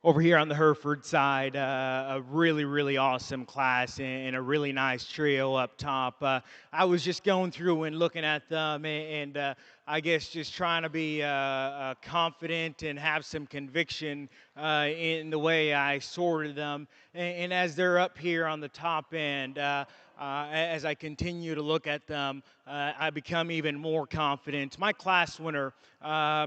Over here on the Hereford side, a really, really awesome class and a really nice trio up top. I was just going through and looking at them, and I guess just trying to be confident and have some conviction in the way I sorted them. And as they're up here on the top end, as I continue to look at them, I become even more confident. My class winner,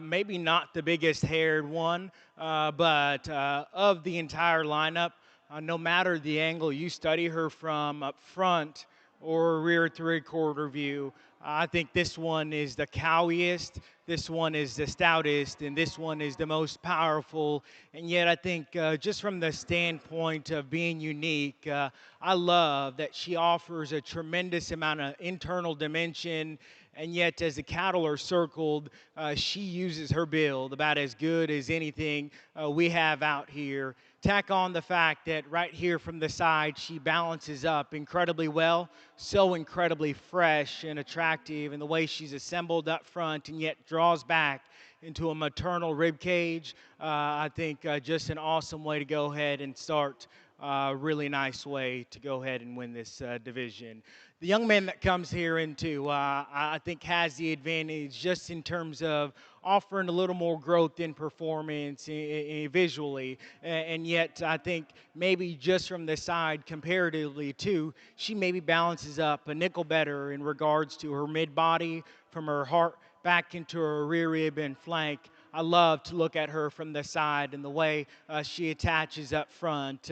maybe not the biggest haired one, but of the entire lineup, no matter the angle you study her from up front or rear three-quarter view, I think this one is the cowiest, this one is the stoutest, and this one is the most powerful. And yet, I think just from the standpoint of being unique, I love that she offers a tremendous amount of internal dimension. And yet, as the cattle are circled, she uses her build about as good as anything we have out here. Tack on the fact that right here from the side, she balances up incredibly well, so incredibly fresh and attractive in the way she's assembled up front and yet draws back into a maternal rib cage. I think just an awesome way to go ahead and start. Really nice way to go ahead and win this division. The young man that comes here into, I think, has the advantage just in terms of offering a little more growth in performance visually. And yet, I think maybe just from the side, comparatively too, she maybe balances up a nickel better in regards to her mid body, from her heart back into her rear rib and flank. I love to look at her from the side and the way she attaches up front.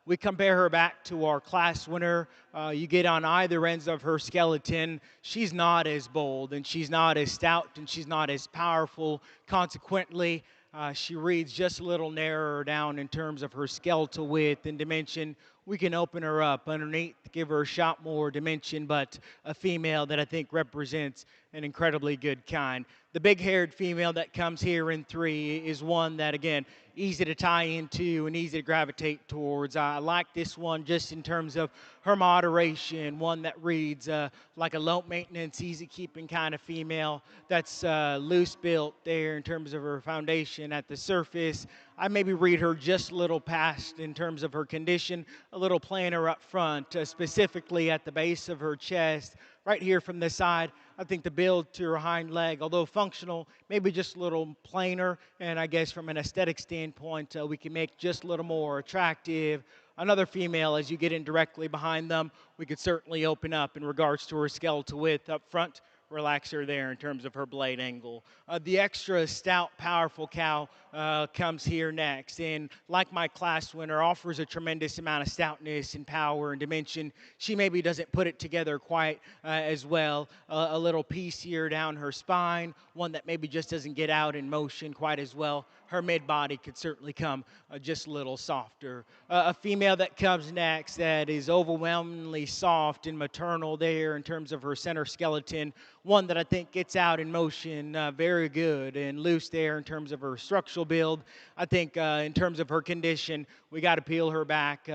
We compare her back to our class winner. You get on either ends of her skeleton. She's not as bold, and she's not as stout, and she's not as powerful. Consequently, she reads just a little narrower down in terms of her skeletal width and dimension. We can open her up underneath, give her a shot more dimension, but a female that I think represents an incredibly good kind. The big-haired female that comes here in 3 is one that, again, easy to tie into and easy to gravitate towards. I like this one just in terms of her moderation, one that reads like a low maintenance, easy keeping kind of female that's loose built there in terms of her foundation at the surface. I maybe read her just a little past in terms of her condition, a little plainer up front, specifically at the base of her chest. Right here from the side, I think the build to her hind leg, although functional, maybe just a little plainer. And I guess from an aesthetic standpoint, we can make just a little more attractive. Another female, as you get in directly behind them, we could certainly open up in regards to her skeletal width up front. Relax her there in terms of her blade angle. The extra stout, powerful cow comes here next. And like my class winner, offers a tremendous amount of stoutness and power and dimension. She maybe doesn't put it together quite as well. A little piecier down her spine, one that maybe just doesn't get out in motion quite as well. Her mid body could certainly come just a little softer. A female that comes next that is overwhelmingly soft and maternal there in terms of her center skeleton. One that I think gets out in motion very good and loose there in terms of her structural build. I think in terms of her condition, we got to peel her back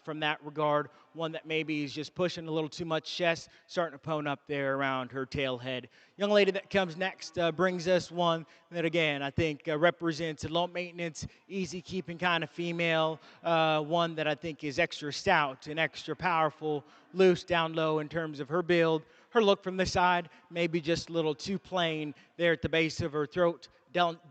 from that regard. One that maybe is just pushing a little too much chest, starting to pone up there around her tail head. Young lady that comes next brings us one that, again, I think represents a low maintenance, easy keeping kind of female. One that I think is extra stout and extra powerful, loose down low in terms of her build. Her look from the side, maybe just a little too plain there at the base of her throat.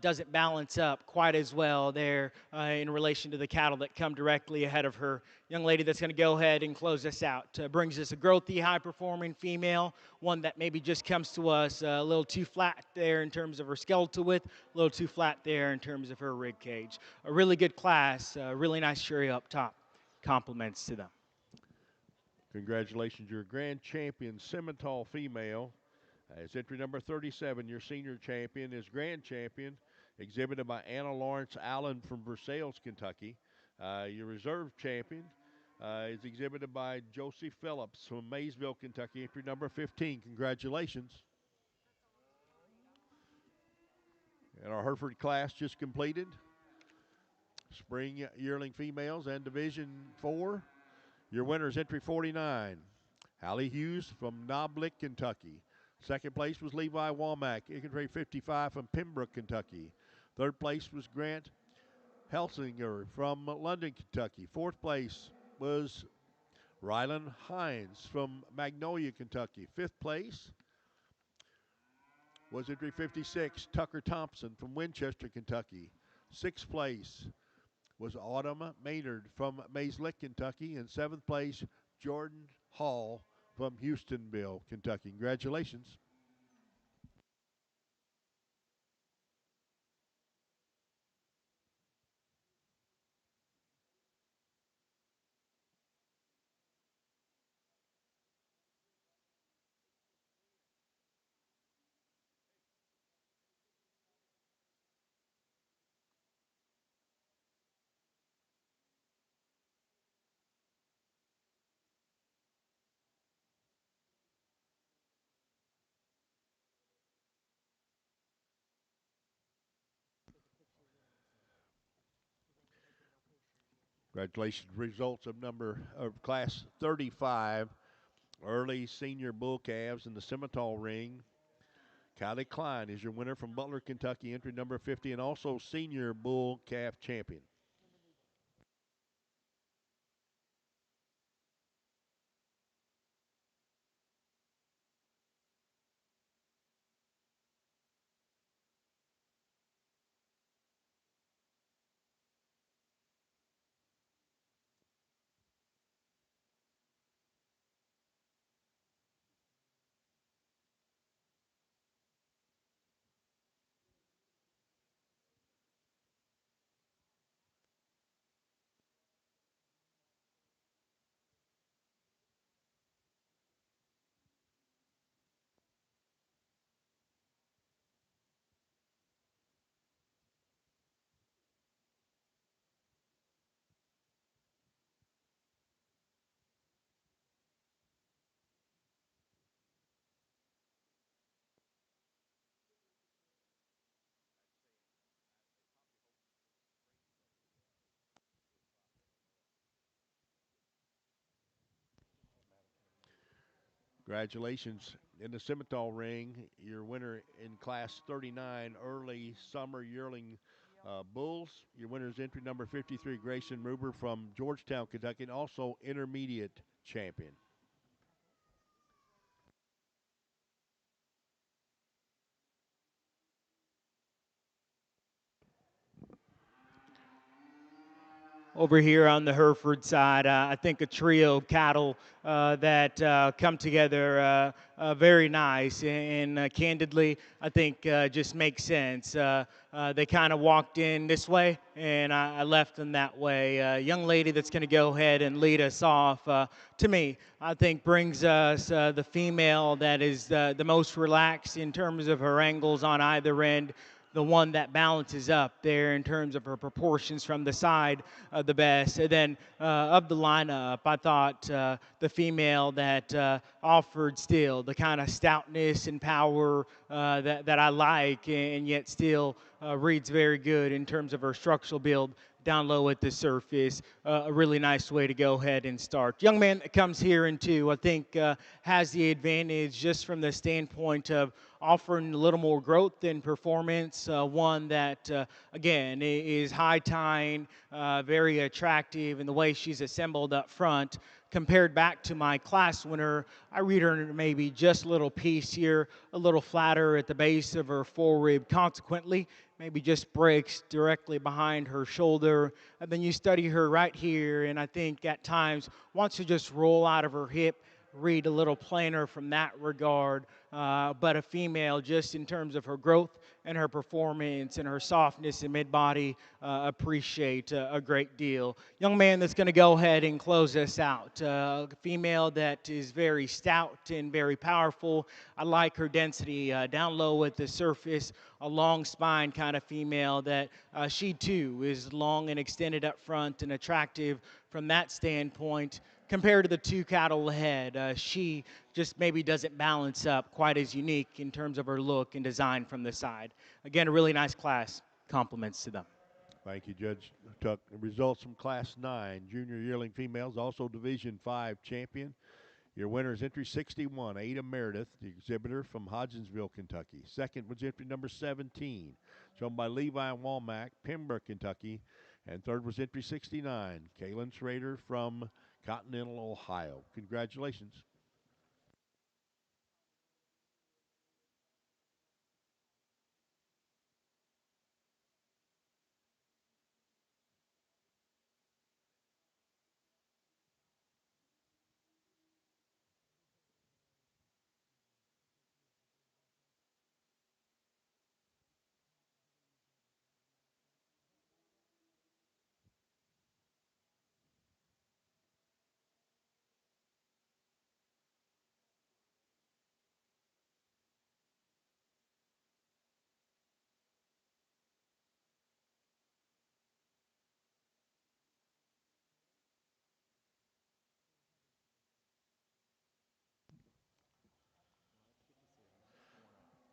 Doesn't balance up quite as well there in relation to the cattle that come directly ahead of her. Young lady that's going to go ahead and close us out brings us a growthy, high-performing female, one that maybe just comes to us a little too flat there in terms of her skeletal width, a little too flat there in terms of her rib cage. A really good class, really nice trio up top. Compliments to them. Congratulations, your grand champion, Simmental female. It's entry number 37. Your senior champion is grand champion, exhibited by Anna Lawrence Allen from Versailles, Kentucky. Your reserve champion is exhibited by Josie Phillips from Maysville, Kentucky, entry number 15. Congratulations. And our Hereford class just completed. Spring yearling females and Division 4. Your winner is entry 49, Hallie Hughes from Noblick, Kentucky. Second place was Levi Womack, entry 55 from Pembroke, Kentucky. Third place was Grant Helsinger from London, Kentucky. Fourth place was Rylan Hines from Magnolia, Kentucky. Fifth place was entry 56, Tucker Thompson from Winchester, Kentucky. Sixth place was Autumn Maynard from Mayslick, Kentucky. And seventh place, Jordan Hall from Houstonville, Kentucky. Congratulations. Congratulations. Results of class 35, early senior bull calves in the Simmental ring. Kylie Klein is your winner from Butler, Kentucky, entry number 50, and also senior bull calf champion. Congratulations. In the Simmental ring, your winner in class 39, early summer yearling bulls. Your winner is entry number 53, Grayson Ruber from Georgetown, Kentucky, and also intermediate champion. Over here on the Hereford side, I think a trio of cattle that come together very nice. And candidly, I think just makes sense. They kind of walked in this way, and I left them that way. Young lady that's going to go ahead and lead us off, to me, I think brings us the female that is the most relaxed in terms of her angles on either end, the one that balances up there in terms of her proportions from the side the best. And then of the lineup, I thought the female that offered still the kind of stoutness and power that I like, and yet still reads very good in terms of her structural build down low at the surface. A really nice way to go ahead and start. Young man that comes here in two, I think, has the advantage just from the standpoint of offering a little more growth in performance. One that, again, is high tying, very attractive in the way she's assembled up front. Compared back to my class winner, I read her maybe just a little piece here, a little flatter at the base of her forerib. Consequently, maybe just breaks directly behind her shoulder. And then you study her right here, and I think at times wants to just roll out of her hip, read a little plainer from that regard. But a female, just in terms of her growth and her performance and her softness and mid-body, appreciate a great deal. Young man that's going to go ahead and close us out. A female that is very stout and very powerful. I like her density down low at the surface, a long spine kind of female that she too is long and extended up front and attractive from that standpoint. Compared to the two cattle ahead, she just maybe doesn't balance up quite as unique in terms of her look and design from the side. Again, a really nice class. Compliments to them. Thank you, Judge Tuck. Results from Class 9, junior yearling females, also Division 5 champion. Your winner is entry 61, Ada Meredith, the exhibitor from Hodgensville, Kentucky. Second was entry number 17, shown by Levi Womack, Pembroke, Kentucky. And third was entry 69, Kaylin Schrader from Continental, Ohio. Congratulations.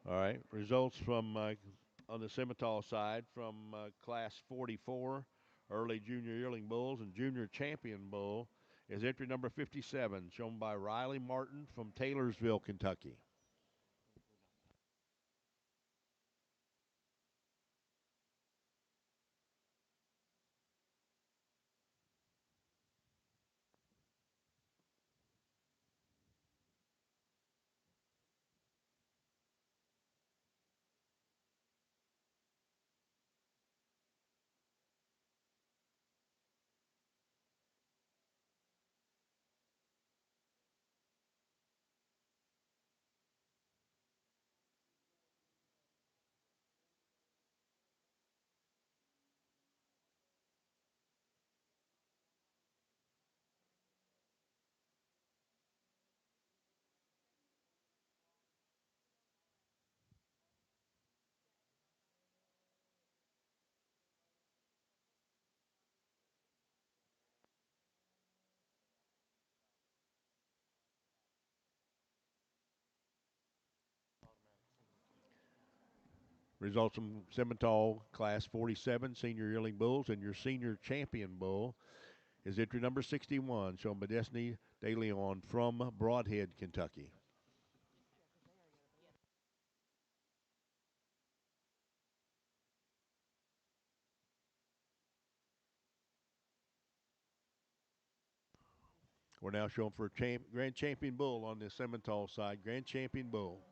All right, results from on the Simmental side from Class 44, early junior yearling bulls and junior champion bull is entry number 57, shown by Riley Martin from Taylorsville, Kentucky. Results from Simmental Class 47, senior yearling bulls, and your senior champion bull is entry number 61, shown by Destiny De Leon from Broadhead, Kentucky. We're now showing for Grand Champion Bull on the Simmental side. Grand Champion Bull.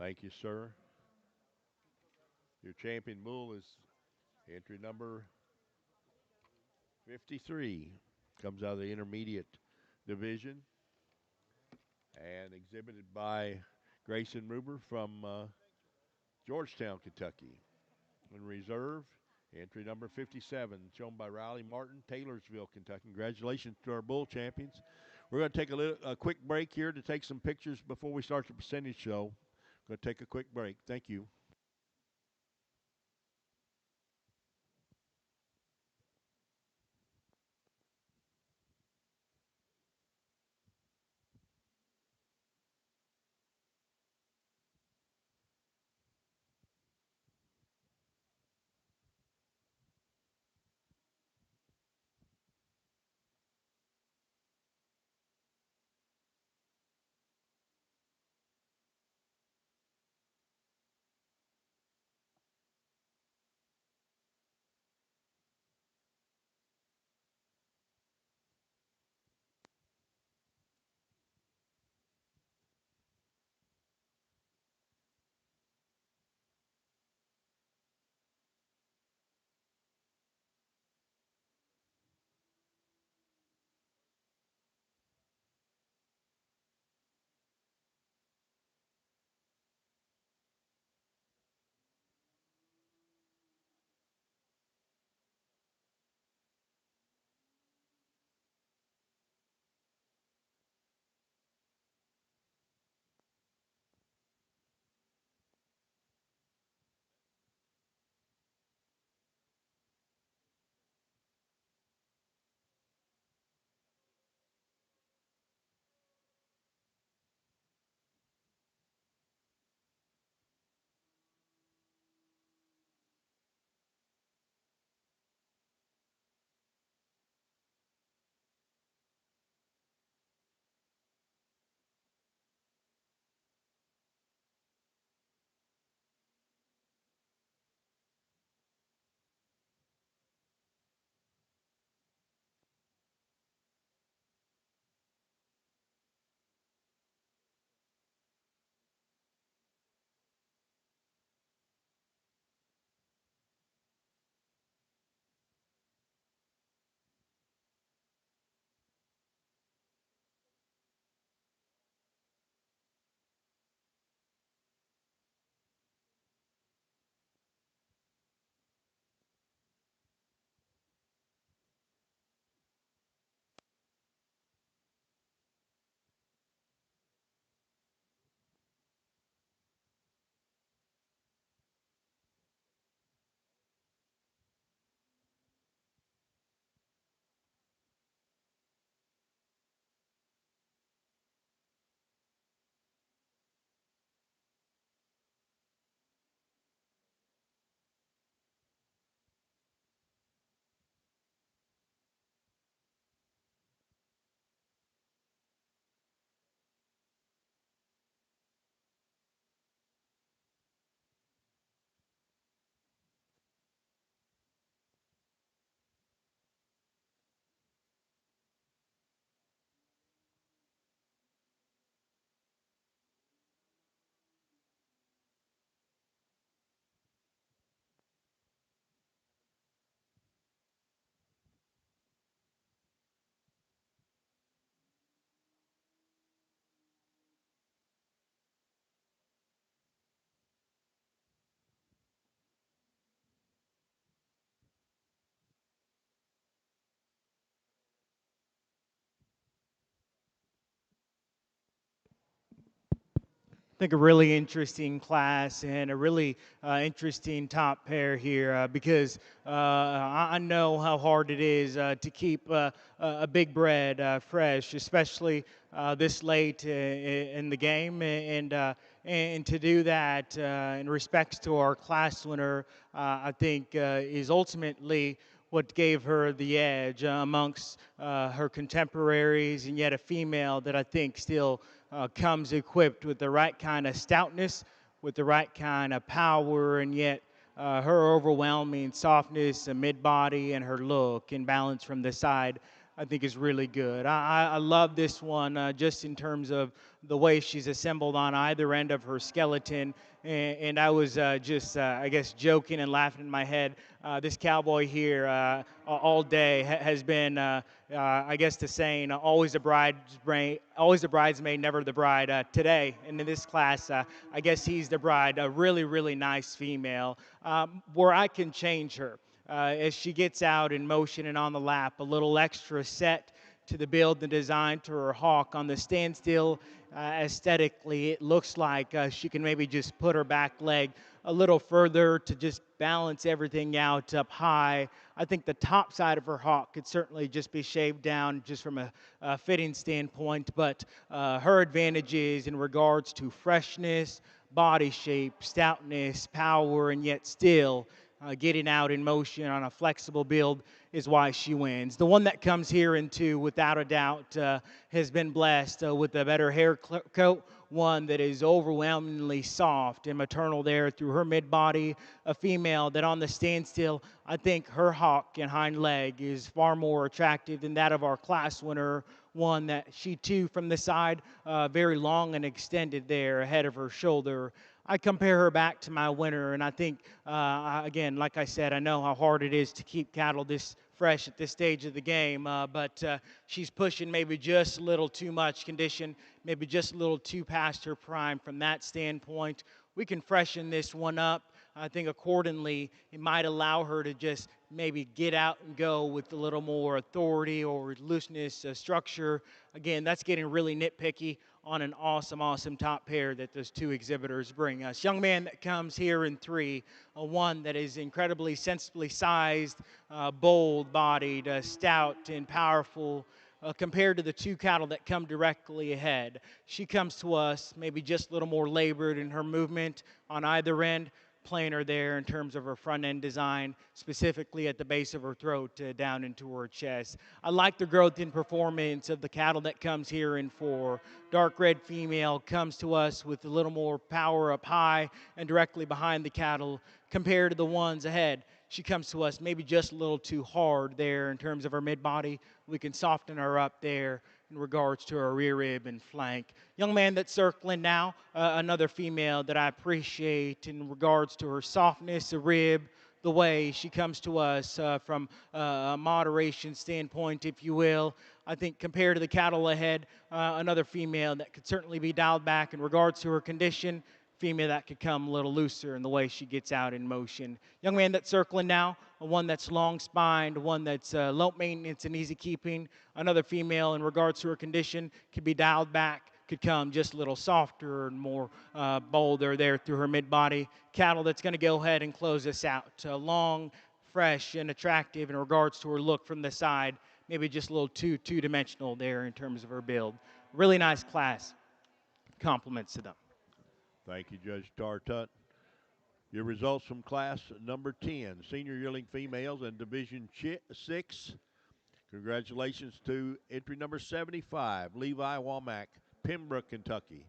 Thank you, sir. Your champion bull is entry number 53. Comes out of the intermediate division and exhibited by Grayson Ruber from Georgetown, Kentucky. In reserve, entry number 57, shown by Riley Martin, Taylorsville, Kentucky. Congratulations to our bull champions. We're going to take a quick break here to take some pictures before we start the percentage show. Going to take a quick break. Thank you. I think a really interesting class and a really interesting top pair here because I know how hard it is to keep a big bred fresh, especially this late in the game, and to do that in respects to our class winner, I think is ultimately what gave her the edge amongst her contemporaries, and yet a female that I think still comes equipped with the right kind of stoutness, with the right kind of power, and yet her overwhelming softness, mid body, and her look and balance from the side. I think is really good. I love this one just in terms of the way she's assembled on either end of her skeleton. And I was just, I guess, joking and laughing in my head. This cowboy here all day has been, I guess, the saying, always the bridesmaid, never the bride. Today, and in this class, I guess he's the bride. A really, really nice female, where I can change her as she gets out in motion and on the lap, a little extra set to the build and design to her hawk. On the standstill, aesthetically, it looks like she can maybe just put her back leg a little further to just balance everything out up high. I think the top side of her hawk could certainly just be shaved down just from a fitting standpoint, but her advantages in regards to freshness, body shape, stoutness, power, and yet still getting out in motion on a flexible build is why she wins. The one that comes here in two, without a doubt, has been blessed with a better hair coat, one that is overwhelmingly soft and maternal there through her mid-body, a female that on the standstill, I think her hawk and hind leg is far more attractive than that of our class winner, one that she too from the side, very long and extended there ahead of her shoulder. I compare her back to my winner, and I think, again, like I said, I know how hard it is to keep cattle this fresh at this stage of the game, but she's pushing maybe just a little too much condition, maybe just a little too past her prime. From that standpoint, we can freshen this one up. I think accordingly, it might allow her to just maybe get out and go with a little more authority or looseness, structure. Again, that's getting really nitpicky on an awesome, awesome top pair that those two exhibitors bring us. Young man that comes here in three, one that is incredibly sensibly sized, bold-bodied, stout and powerful, compared to the two cattle that come directly ahead. She comes to us maybe just a little more labored in her movement on either end, plainer there in terms of her front end design, specifically at the base of her throat down into her chest. I like the growth in performance of the cattle that comes here in four. Dark red female comes to us with a little more power up high and directly behind the cattle compared to the ones ahead. She comes to us maybe just a little too hard there in terms of her mid-body. We can soften her up there in regards to her rear rib and flank. Young man that's circling now, another female that I appreciate in regards to her softness, the rib, the way she comes to us from a moderation standpoint, if you will. I think compared to the cattle ahead, another female that could certainly be dialed back in regards to her condition, female that could come a little looser in the way she gets out in motion. Young man that's circling now, one that's long-spined, one that's low maintenance and easy keeping. Another female in regards to her condition could be dialed back, could come just a little softer and more bolder there through her mid-body. Cattle that's going to go ahead and close us out. Long, fresh, and attractive in regards to her look from the side. Maybe just a little too two-dimensional there in terms of her build. Really nice class. Compliments to them. Thank you, Judge Tartut. Your results from class number 10, senior yearling females in Division 6. Congratulations to entry number 75, Levi Womack, Pembroke, Kentucky.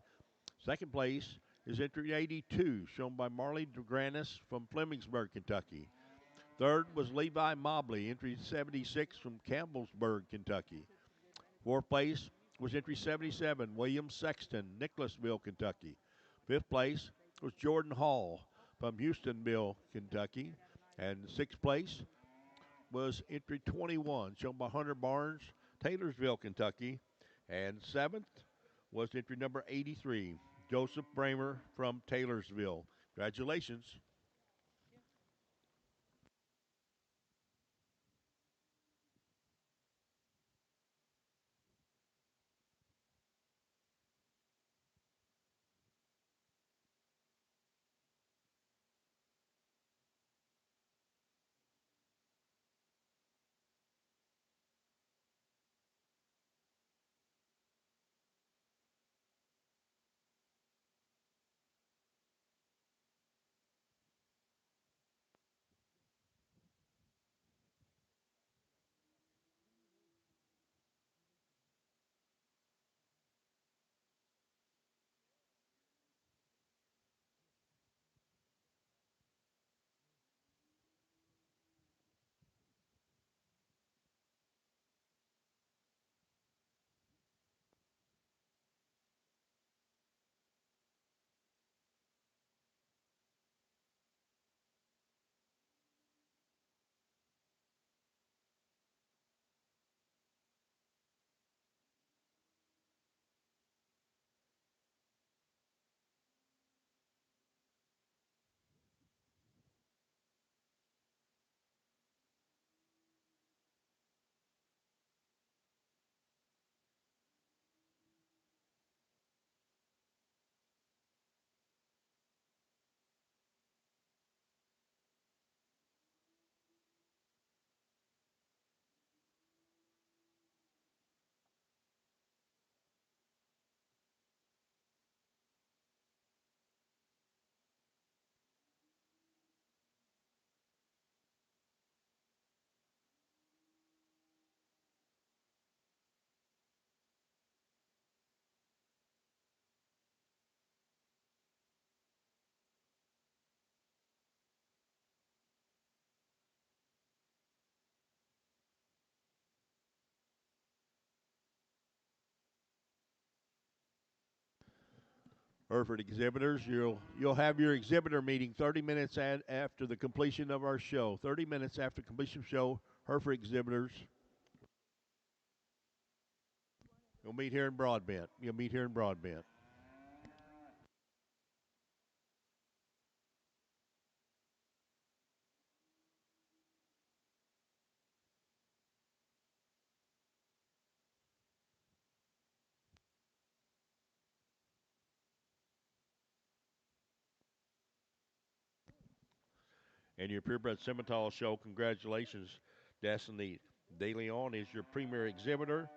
Second place is entry 82, shown by Marley DeGranis from Flemingsburg, Kentucky. Third was Levi Mobley, entry 76 from Campbellsburg, Kentucky. Fourth place was entry 77, William Sexton, Nicholasville, Kentucky. Fifth place was Jordan Hall from Houstonville, Kentucky. And sixth place was entry 21, shown by Hunter Barnes, Taylorsville, Kentucky. And seventh was entry number 83, Joseph Bramer from Taylorsville. Congratulations. Hereford exhibitors, you'll have your exhibitor meeting 30 minutes after the completion of our show. 30 minutes after completion of show, Hereford exhibitors. You'll meet here in Broadbent. You'll meet here in Broadbent. And your purebred Simmental show, congratulations, Destiny De Leon is your premier exhibitor.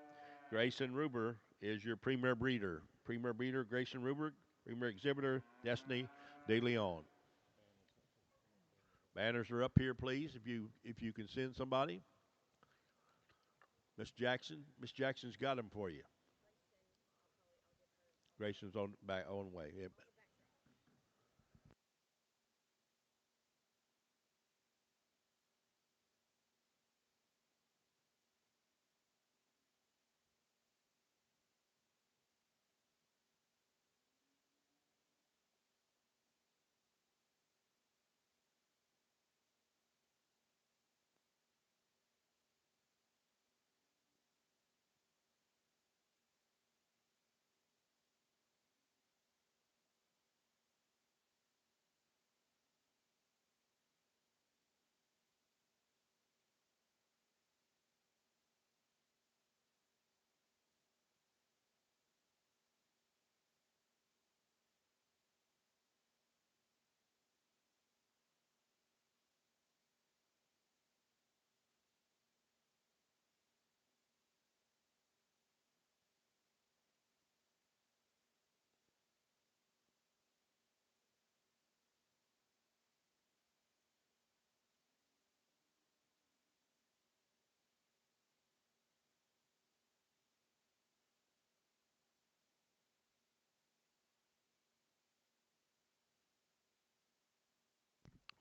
Grayson Ruber is your premier breeder. Premier breeder, Grayson Ruber. Premier exhibitor, Destiny De Leon. Banners are up here, please, if you can send somebody. Miss Jackson's got them for you. Grayson's on way. Yep.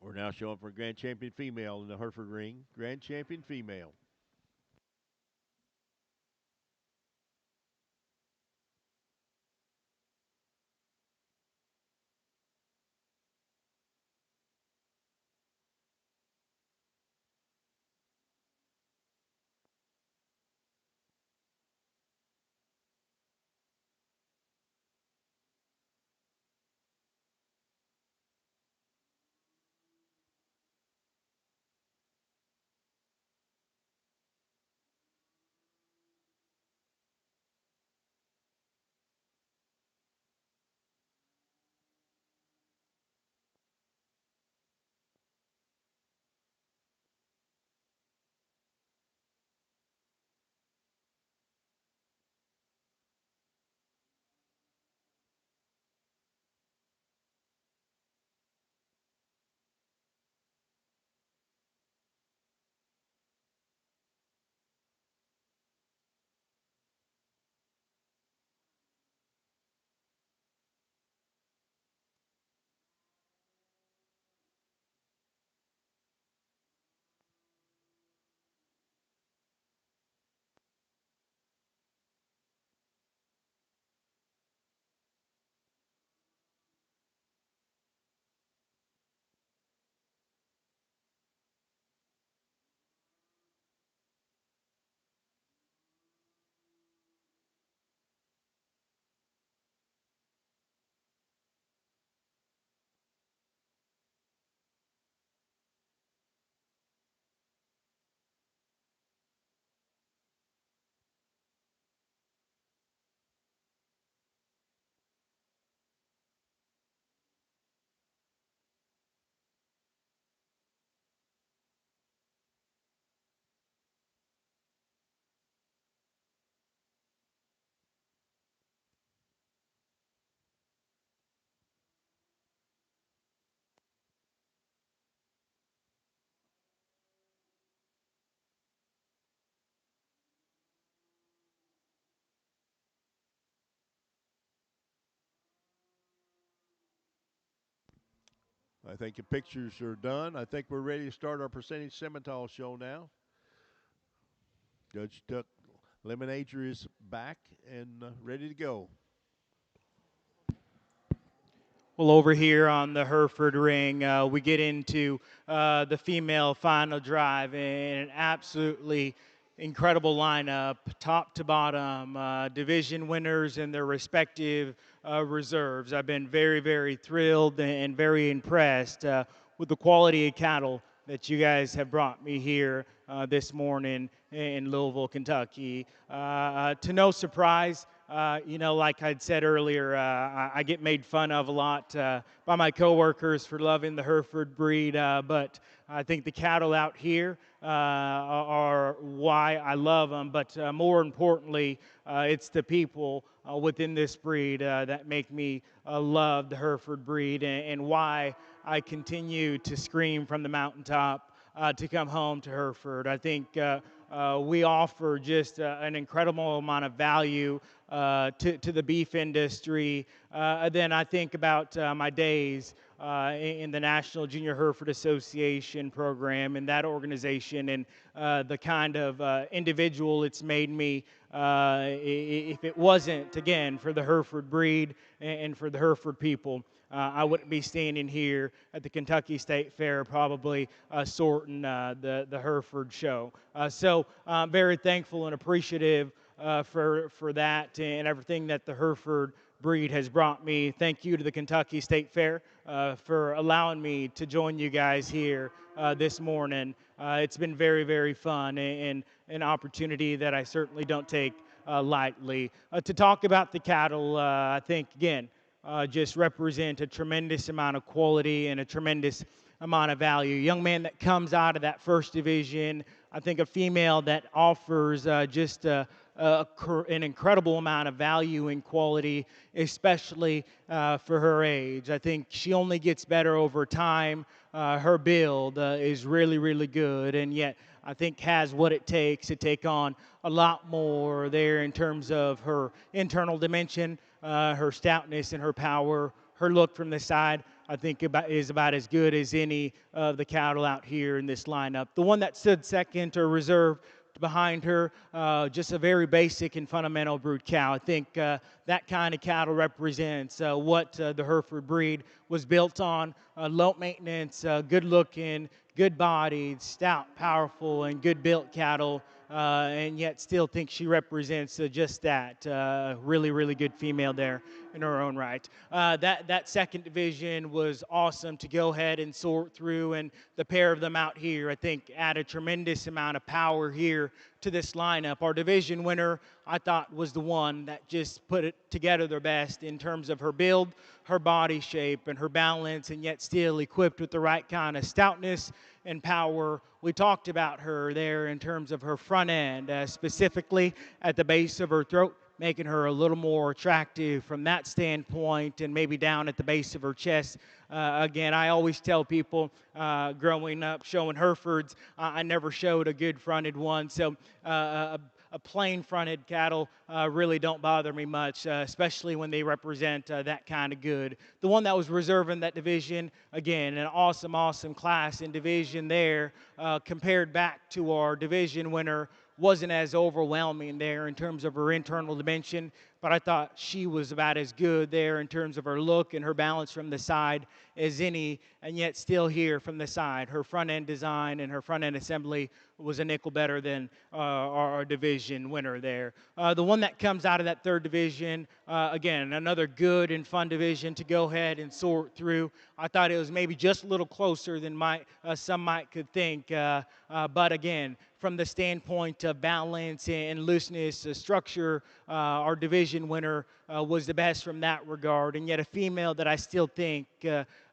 We're now showing for Grand Champion Female in the Hereford ring. Grand Champion Female. I think the pictures are done. I think we're ready to start our percentage Simmental show now. Judge Duck Lemonager is back and ready to go. Well, over here on the Hereford ring, we get into the female final drive, and an absolutely incredible lineup, top to bottom, division winners and their respective reserves. I've been very, very thrilled and very impressed with the quality of cattle that you guys have brought me here this morning in Louisville, Kentucky. To no surprise, like I'd said earlier, I get made fun of a lot by my coworkers for loving the Hereford breed, but I think the cattle out here are why I love them. But more importantly, it's the people within this breed that make me love the Hereford breed, and why I continue to scream from the mountaintop to come home to Hereford. I think we offer just an incredible amount of value to the beef industry. Then I think about my days in the National Junior Hereford Association program and that organization, and the kind of individual it's made me. If it wasn't, again, for the Hereford breed and for the Hereford people, I wouldn't be standing here at the Kentucky State Fair probably sorting the Hereford show. So I'm very thankful and appreciative for that and everything that the Hereford breed has brought me. Thank you to the Kentucky State Fair for allowing me to join you guys here this morning. It's been very, very fun and an opportunity that I certainly don't take lightly. To talk about the cattle, I think, again, just represent a tremendous amount of quality and a tremendous amount of value. Young man that comes out of that first division, I think a female that offers just an incredible amount of value and quality, especially for her age. I think she only gets better over time. Her build is really, really good, and yet I think has what it takes to take on a lot more there in terms of her internal dimension, her stoutness and her power. Her look from the side, I think, is about as good as any of the cattle out here in this lineup. The one that stood second or reserve behind her, just a very basic and fundamental brood cow. I think that kind of cattle represents what the Hereford breed was built on. Low maintenance, good looking, good bodied, stout, powerful, and good built cattle. And yet still think she represents just that. Really, really good female there in her own right. That second division was awesome to go ahead and sort through, and the pair of them out here, I think, add a tremendous amount of power here to this lineup. Our division winner, I thought, was the one that just put it together their best in terms of her build, her body shape, and her balance, and yet still equipped with the right kind of stoutness and power. We talked about her there in terms of her front end, specifically at the base of her throat, making her a little more attractive from that standpoint, and maybe down at the base of her chest. Again, I always tell people growing up showing Herefords, I never showed a good fronted one, so a plain fronted cattle really don't bother me much, especially when they represent that kind of good. The one that was reserving that division, again, an awesome, awesome class in division there, compared back to our division winner, wasn't as overwhelming there in terms of her internal dimension, but I thought she was about as good there in terms of her look and her balance from the side as any, and yet still here from the side. Her front end design and her front end assembly was a nickel better than our division winner there. The one that comes out of that third division, again, another good and fun division to go ahead and sort through. I thought it was maybe just a little closer than some might could think, but again, from the standpoint of balance and looseness, structure, our division winner was the best from that regard, and yet a female that I still think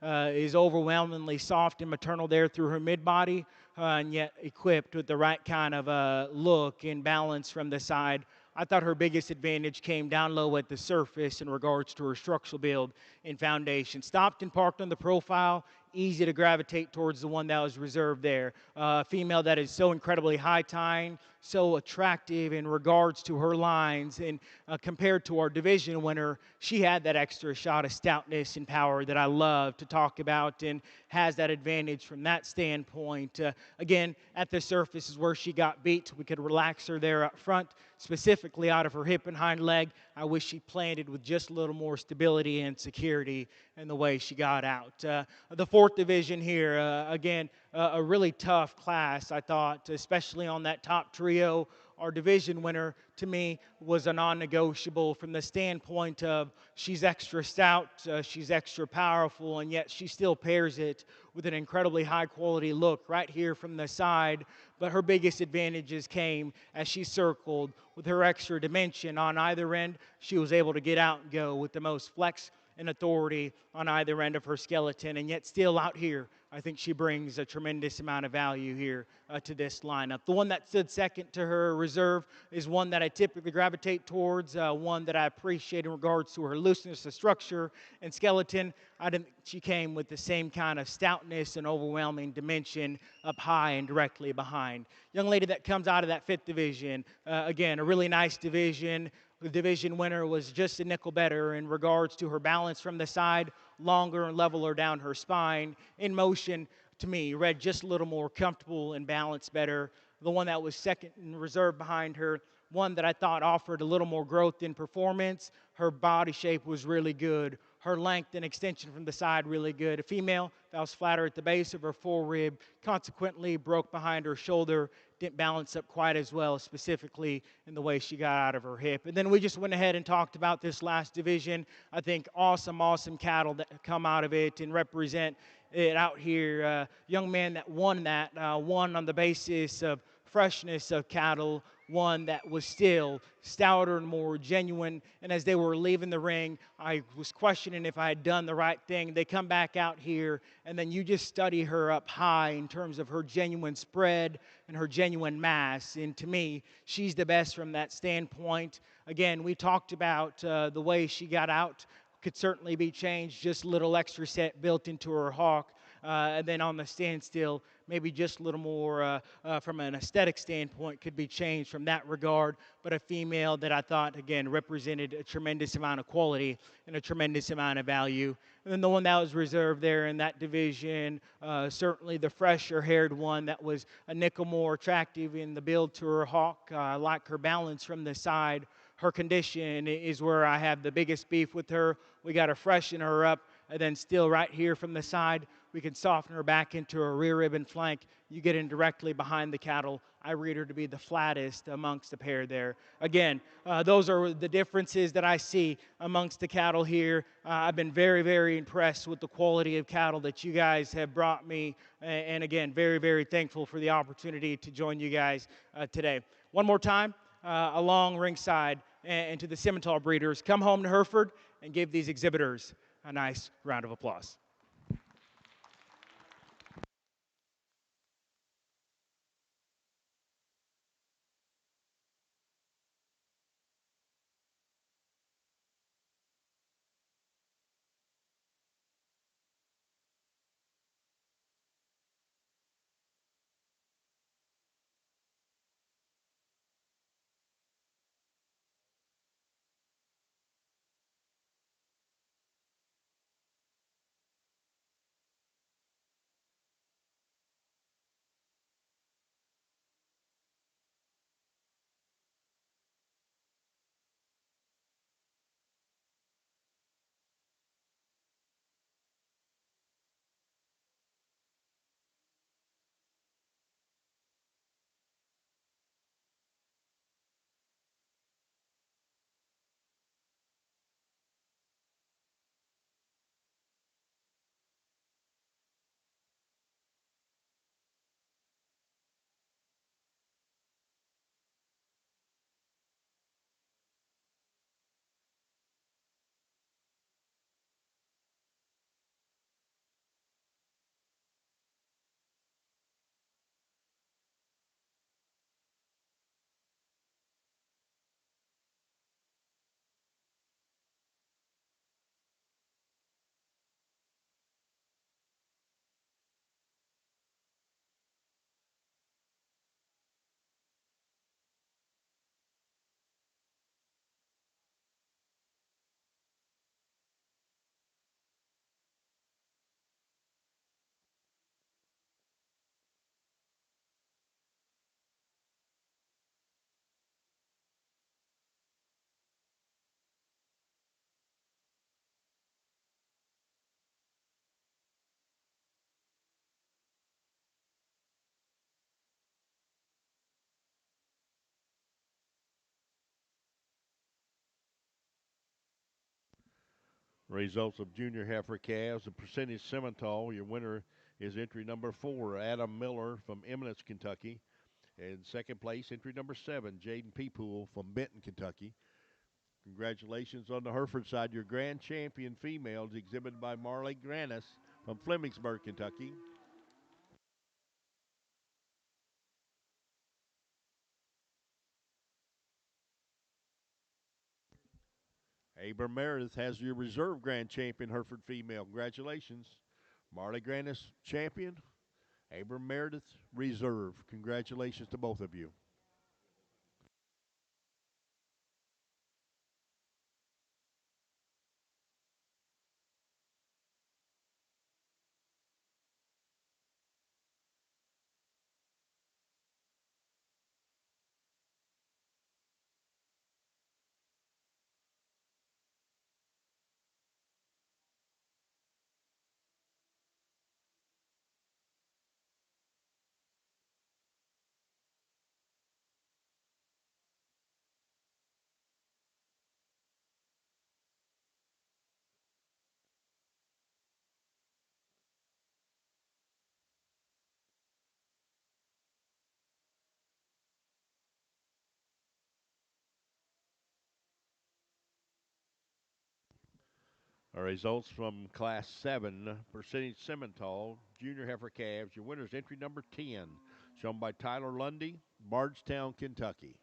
is overwhelmingly soft and maternal there through her mid-body, and yet equipped with the right kind of look and balance from the side. I thought her biggest advantage came down low at the surface in regards to her structural build and foundation. Stopped and parked on the profile, easy to gravitate towards the one that was reserved there. A female that is so incredibly high tying, so attractive in regards to her lines, and compared to our division winner, she had that extra shot of stoutness and power that I love to talk about, and has that advantage from that standpoint. Again, at the surface is where she got beat. We could relax her there up front, specifically out of her hip and hind leg. I wish she planted with just a little more stability and security in the way she got out. The fourth division here, again, a really tough class, I thought, especially on that top trio. Our division winner, to me, was a non-negotiable from the standpoint of she's extra stout, she's extra powerful, and yet she still pairs it with an incredibly high-quality look right here from the side. But her biggest advantages came as she circled with her extra dimension on either end. She was able to get out and go with the most flex and authority on either end of her skeleton, and yet still out here, I think she brings a tremendous amount of value here to this lineup. The one that stood second to her reserve is one that I typically gravitate towards, one that I appreciate in regards to her looseness of structure and skeleton. I didn't. She came with the same kind of stoutness and overwhelming dimension up high and directly behind. Young lady that comes out of that fifth division, again, a really nice division. The division winner was just a nickel better in regards to her balance from the side, longer and leveler down her spine. In motion, to me, read just a little more comfortable and balanced better. The one that was second in reserve behind her, one that I thought offered a little more growth in performance. Her body shape was really good. Her length and extension from the side really good. A female that was flatter at the base of her forerib, consequently broke behind her shoulder, didn't balance up quite as well, specifically in the way she got out of her hip. And then we just went ahead and talked about this last division. I think awesome cattle that come out of it and represent it out here. Young man that won that, won on the basis of freshness of cattle, one that was still stouter and more genuine. And as they were leaving the ring, I was questioning if I had done the right thing. They come back out here, and then you just study her up high in terms of her genuine spread and her genuine mass. And to me, she's the best from that standpoint. Again, we talked about the way she got out could certainly be changed, just a little extra set built into her hawk. And then on the standstill, maybe just a little more from an aesthetic standpoint could be changed from that regard. But a female that I thought, again, represented a tremendous amount of quality and a tremendous amount of value. And then the one that was reserved there in that division, certainly the fresher haired one that was a nickel more attractive in the build to her hawk. I like her balance from the side. Her condition is where I have the biggest beef with her. We got to freshen her up, and then still right here from the side, we can soften her back into her rear rib and flank. You get in directly behind the cattle. I read her to be the flattest amongst the pair there. Again, those are the differences that I see amongst the cattle here. I've been very, very impressed with the quality of cattle that you guys have brought me. And again, very, very thankful for the opportunity to join you guys today. One more time, along ringside and to the Simmental breeders, come home to Hereford and give these exhibitors a nice round of applause. Results of junior heifer calves. The percentage Simmental. Your winner is entry number 4, Adam Miller from Eminence, Kentucky. In second place, entry number 7, Jaden Peepool from Benton, Kentucky. Congratulations on the Hereford side. Your grand champion female is exhibited by Marley Granis from Flemingsburg, Kentucky. Abram Meredith has your reserve grand champion Hereford female. Congratulations. Marley Granis champion, Abram Meredith reserve. Congratulations to both of you. Our results from Class 7, percentage Simmental, junior heifer calves. Your winner's entry number 10, shown by Tyler Lundy, Bardstown, Kentucky.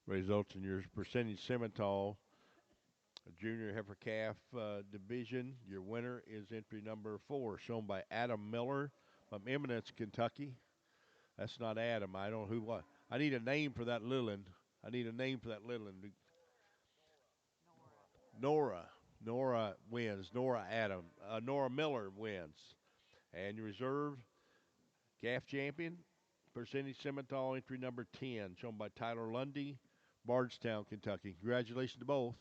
Results in your percentage Simmental, junior heifer calf division. Your winner is entry number 4, shown by Adam Miller from Eminence, Kentucky. That's not Adam. I don't know who what. I need a name for that Lillian. I need a name for that Lillian. Nora. Nora wins. Nora Adam. Nora Miller wins. And your reserve calf champion, percentage Simmental entry number 10, shown by Tyler Lundy, Bardstown, Kentucky. Congratulations to both.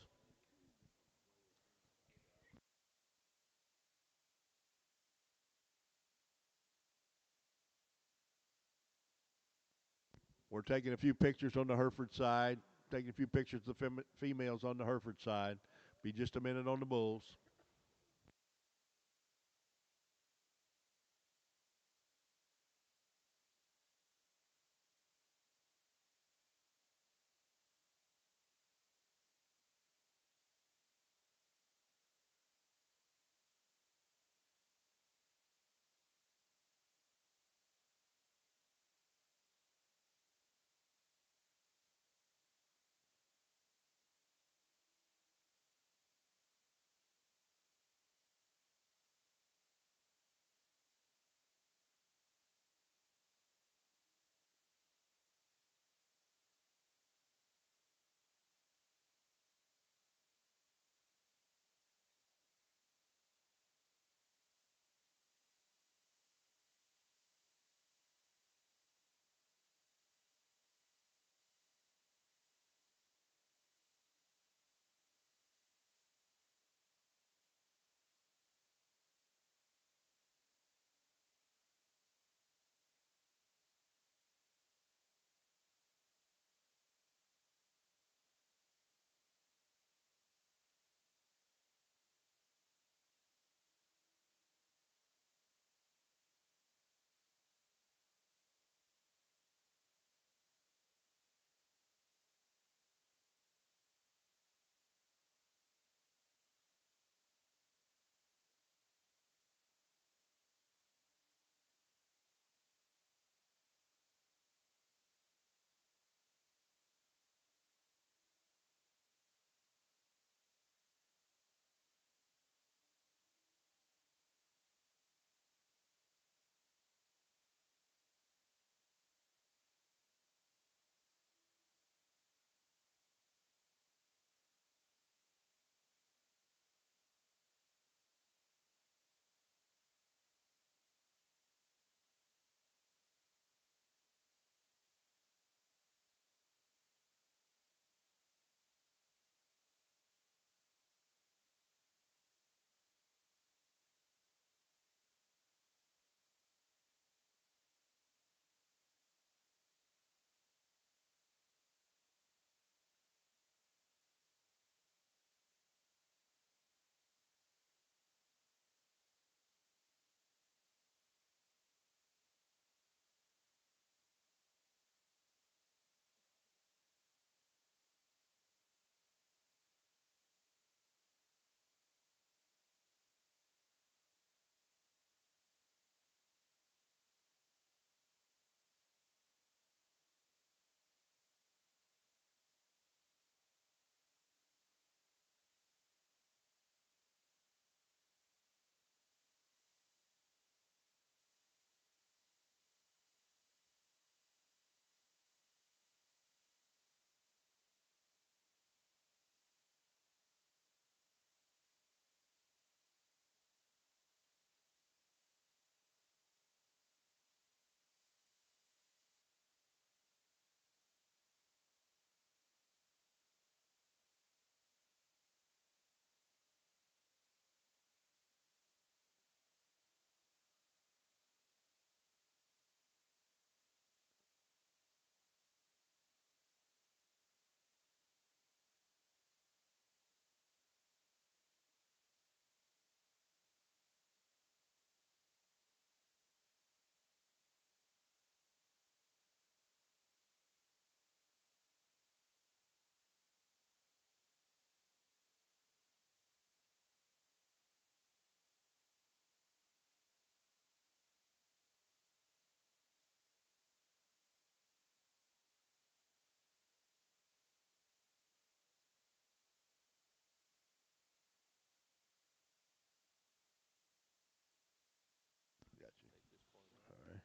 We're taking a few pictures on the Hereford side, taking a few pictures of the females on the Hereford side. Be just a minute on the bulls. Got you. All right.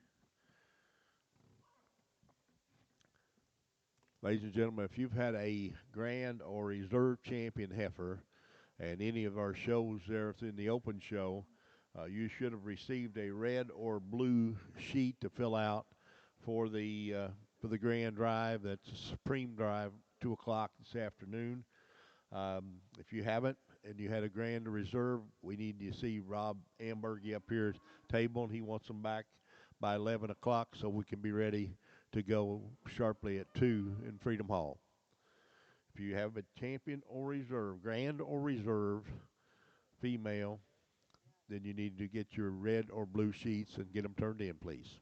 Ladies and gentlemen, if you've had a grand or reserve champion heifer and any of our shows there in the open show, You should have received a red or blue sheet to fill out for the grand drive. That's a Supreme Drive, 2 o'clock this afternoon. If you haven't and you had a grand reserve, we need to see Rob Ambergy up here at the table, and he wants them back by 11 o'clock so we can be ready to go sharply at 2 in Freedom Hall. If you have a champion or reserve, grand or reserve female, then you need to get your red or blue sheets and get them turned in, please.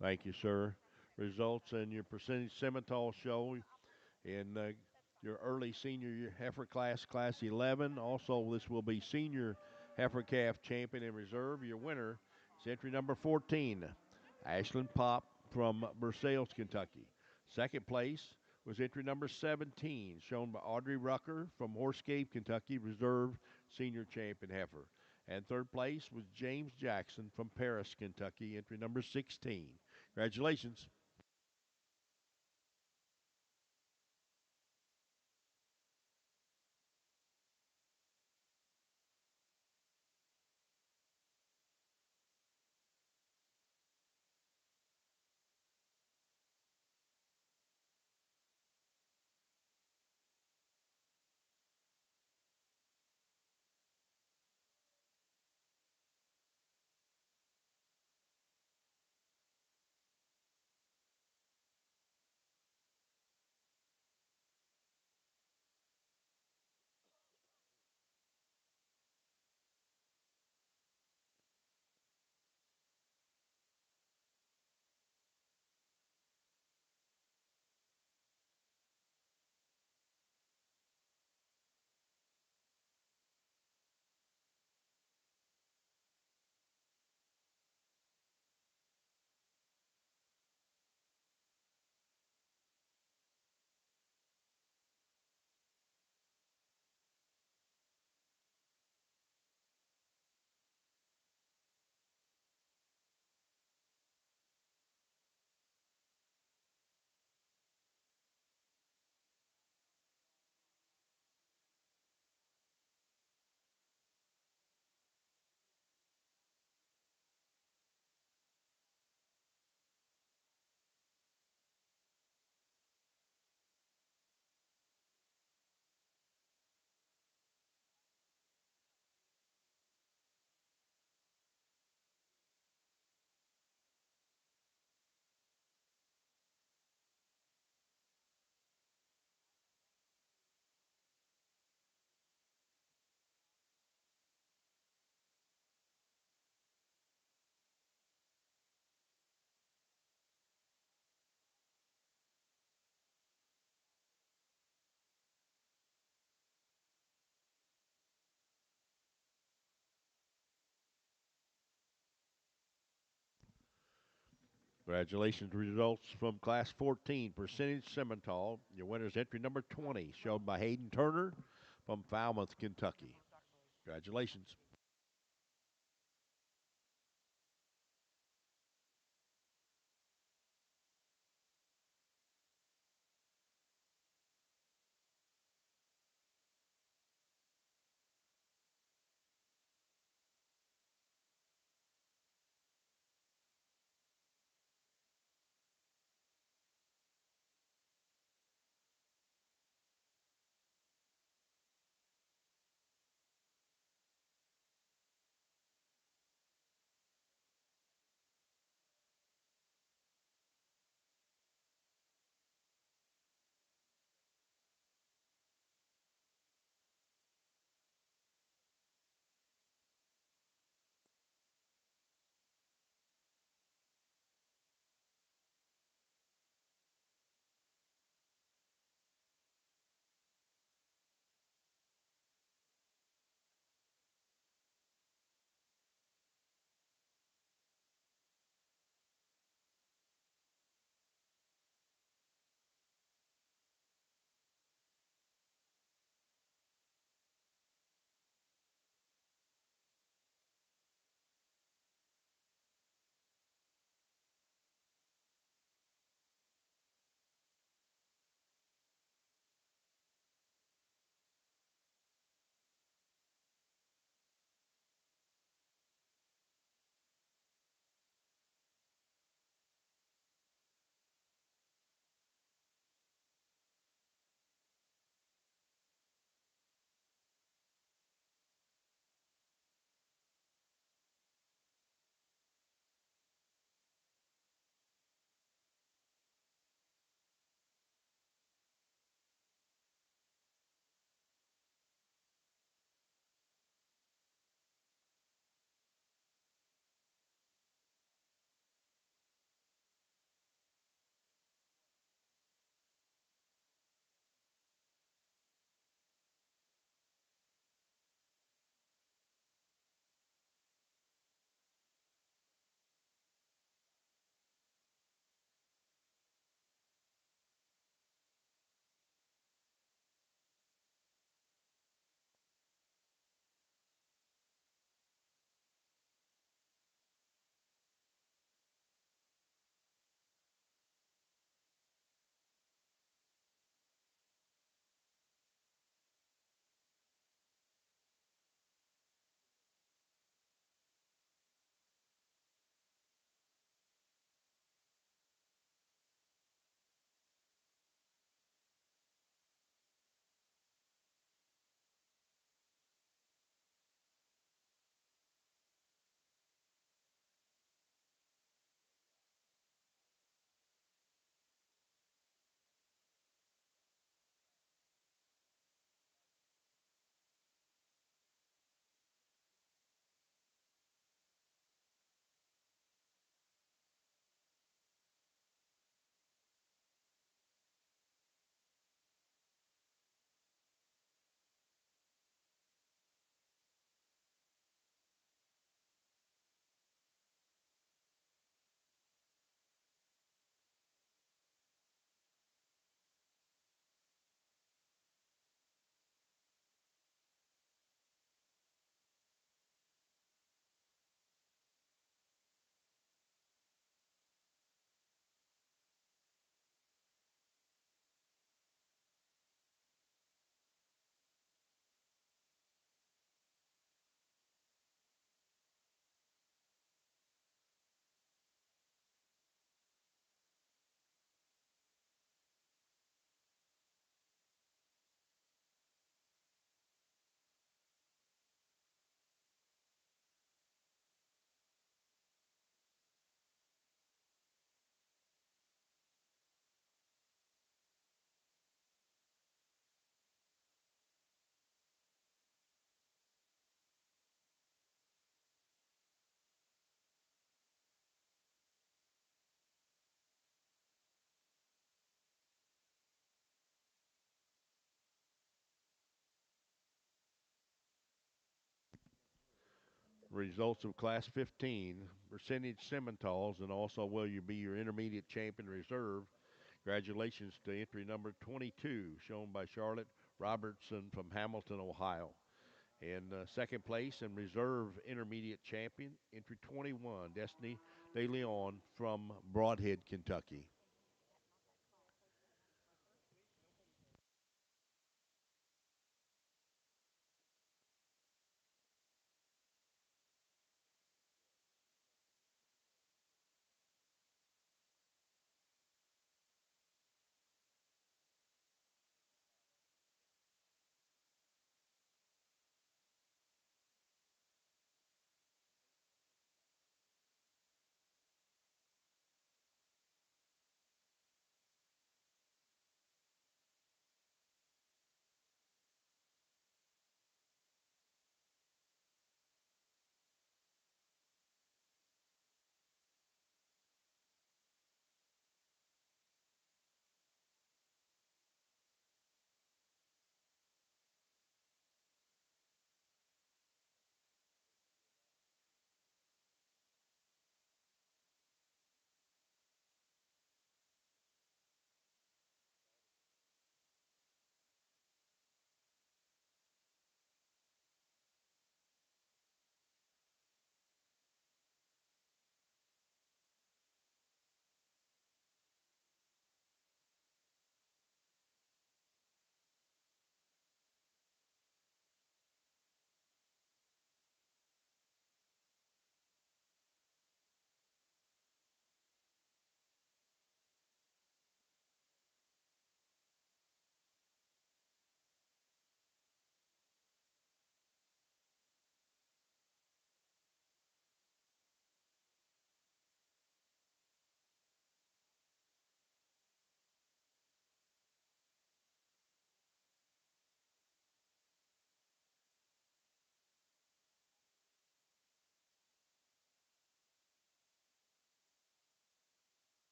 Thank you, sir. Results in your percentage Simmental show in your early senior year heifer class, class 11. Also, this will be senior heifer calf champion in reserve. Your winner is entry number 14, Ashland Pop from Versailles, Kentucky. Second place was entry number 17, shown by Audrey Rucker from Horse Cave, Kentucky, reserve senior champion heifer. And third place was James Jackson from Paris, Kentucky, entry number 16. Congratulations. Congratulations, results from Class 14, Percentage Simmental. Your winner's entry number 20, shown by Hayden Turner from Falmouth, Kentucky. Congratulations. results of Class 15, percentage Simmentals, and also will you be your intermediate champion reserve. Congratulations to entry number 22, shown by Charlotte Robertson from Hamilton, Ohio. In second place and reserve intermediate champion, entry 21, Destiny De Leon from Broadhead, Kentucky.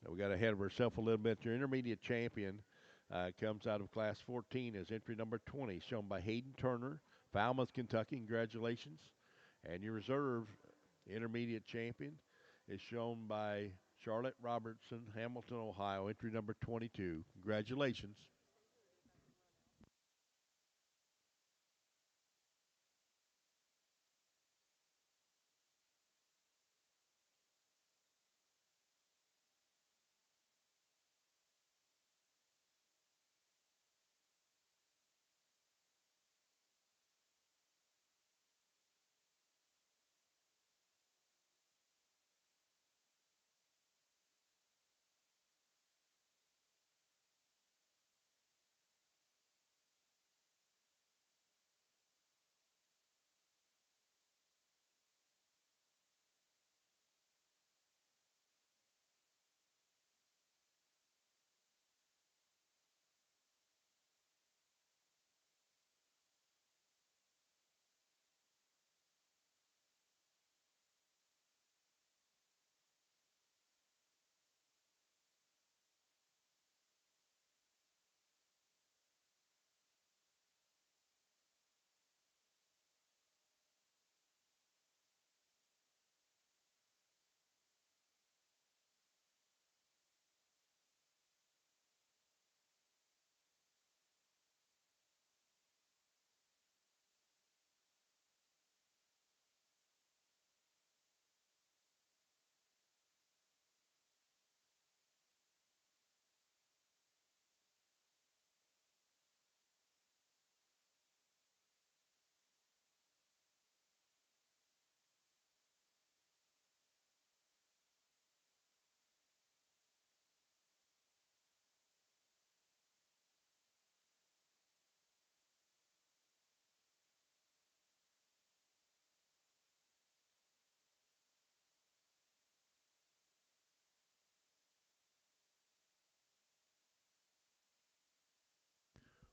Now we got ahead of ourselves a little bit. Your intermediate champion comes out of Class 14 as entry number 20, shown by Hayden Turner, Falmouth, Kentucky. Congratulations. And your reserve intermediate champion is shown by Charlotte Robertson, Hamilton, Ohio, entry number 22. Congratulations.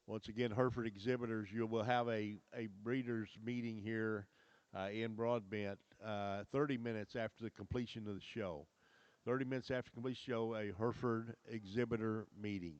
Once again, Hereford exhibitors, you will have a breeders meeting here in Broadbent 30 minutes after the completion of the show. 30 minutes after completion of the show, a Hereford exhibitor meeting.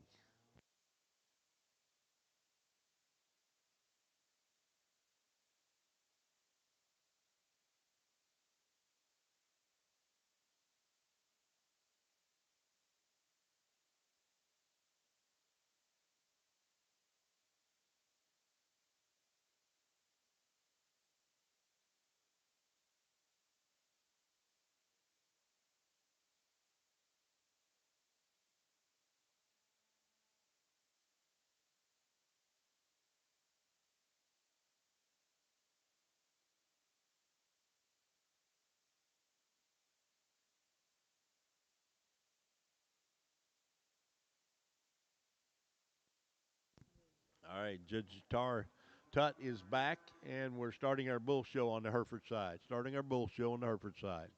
All right, Judge Tar Tut is back, and we're starting our bull show on the Hereford side. Starting our bull show on the Hereford side.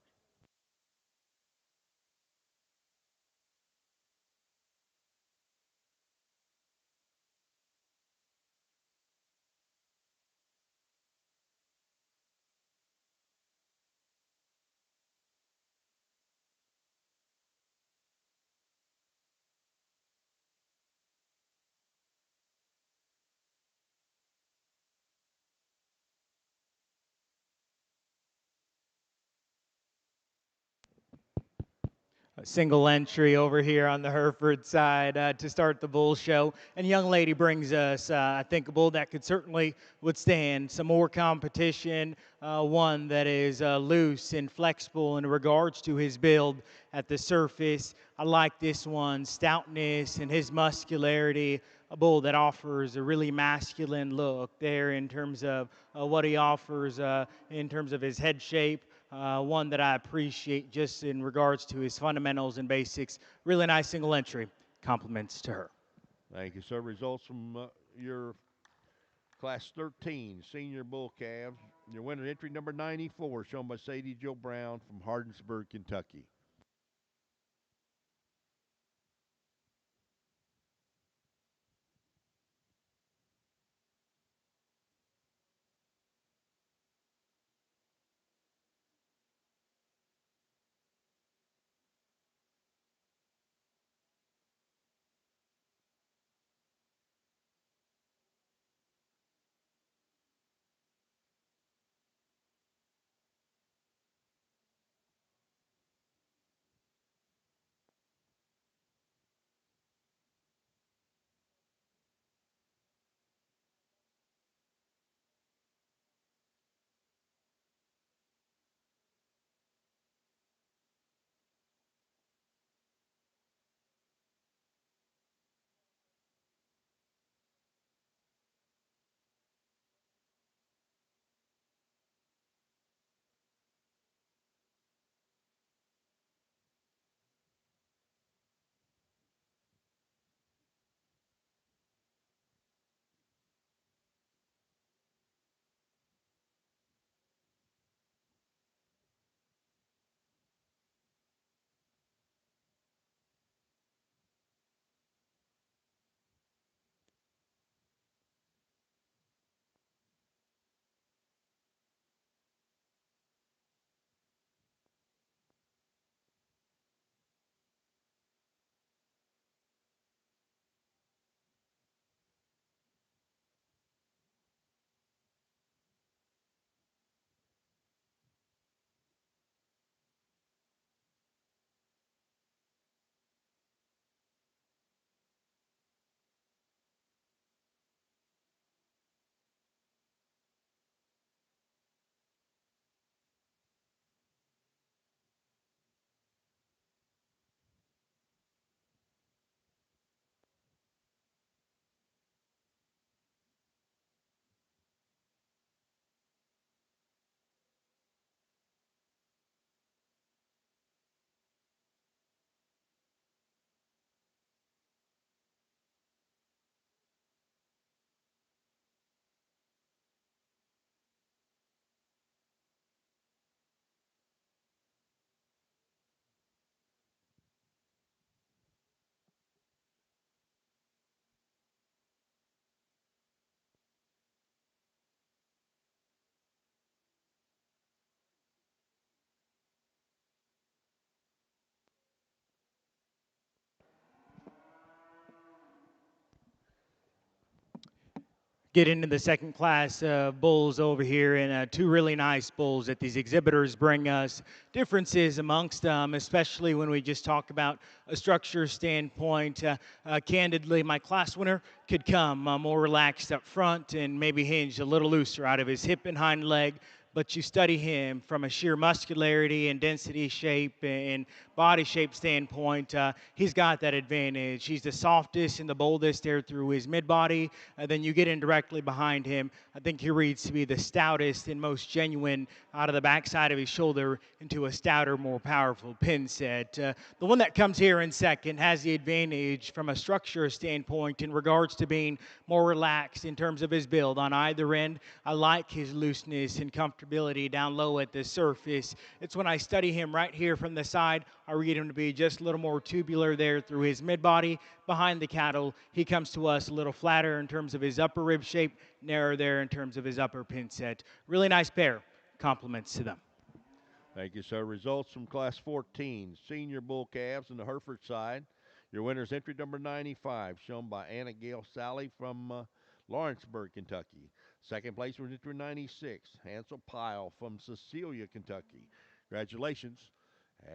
A single entry over here on the Hereford side to start the bull show. And young lady brings us, I think, a bull that could certainly withstand some more competition, one that is loose and flexible in regards to his build at the surface. I like this one, stoutness and his muscularity, a bull that offers a really masculine look there in terms of what he offers in terms of his head shape. One that I appreciate just in regards to his fundamentals and basics. Really nice single entry. Compliments to her. Thank you, sir. Results from your Class 13 Senior Bull Calves. Your winner, entry number 94, shown by Sadie Joe Brown from Hardinsburg, Kentucky. get into the second class bulls over here, and two really nice bulls that these exhibitors bring us differences amongst them, especially when we just talk about a structure standpoint. Candidly, my class winner could come more relaxed up front and maybe hinged a little looser out of his hip and hind leg. But you study him from a sheer muscularity and density shape and body shape standpoint, he's got that advantage. He's the softest and the boldest there through his mid body. Then you get in directly behind him. I think he reads to be the stoutest and most genuine out of the backside of his shoulder into a stouter, more powerful pin set. The one that comes here in second has the advantage from a structure standpoint in regards to being more relaxed in terms of his build on either end. I like his looseness and comfortability down low at the surface. It's when I study him right here from the side, I read him to be just a little more tubular there through his mid-body. Behind the cattle, he comes to us a little flatter in terms of his upper rib shape, narrow there in terms of his upper pin set. Really nice pair. Compliments to them. Thank you, sir. Results from Class 14, Senior Bull Calves on the Hereford side. Your winner's entry number 95, shown by Anna Gail Sally from Lawrenceburg, Kentucky. Second place was entry 96, Hansel Pyle from Cecilia, Kentucky. Congratulations.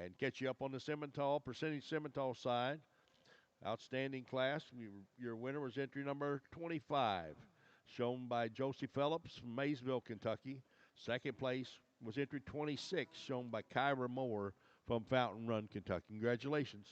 And catch you up on the Simmental, percentage Simmental side. Outstanding class. Your winner was entry number 25, shown by Josie Phillips from Maysville, Kentucky. Second place was entry 26, shown by Kyra Moore from Fountain Run, Kentucky. Congratulations.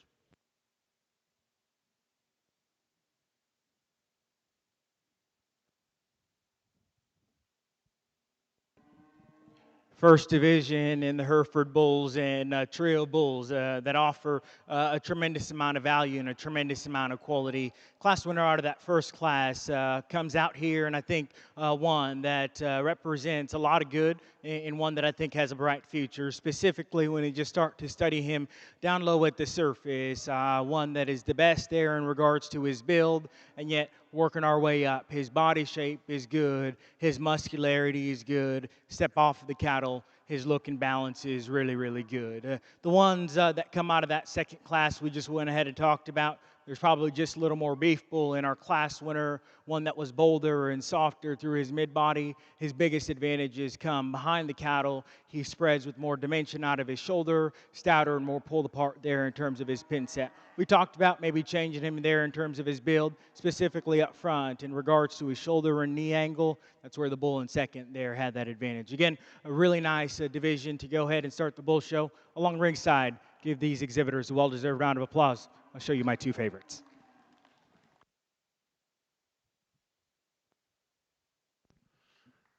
First division in the Hereford Bulls and Trio Bulls that offer a tremendous amount of value and a tremendous amount of quality. Class winner out of that first class comes out here, and I think one that represents a lot of good and one that I think has a bright future, specifically when you just start to study him down low at the surface. One that is the best there in regards to his build, and yet working our way up. His body shape is good. His muscularity is good. Step off of the cattle. His look and balance is really, really good. The ones that come out of that second class we just went ahead and talked about, there's probably just a little more beef bull in our class winner, one that was bolder and softer through his mid-body. His biggest advantages come behind the cattle. He spreads with more dimension out of his shoulder, stouter and more pulled apart there in terms of his pin set. We talked about maybe changing him there in terms of his build, specifically up front in regards to his shoulder and knee angle. That's where the bull in second there had that advantage. Again, a really nice division to go ahead and start the bull show. Along ringside, give these exhibitors a well-deserved round of applause. I'll show you my two favorites.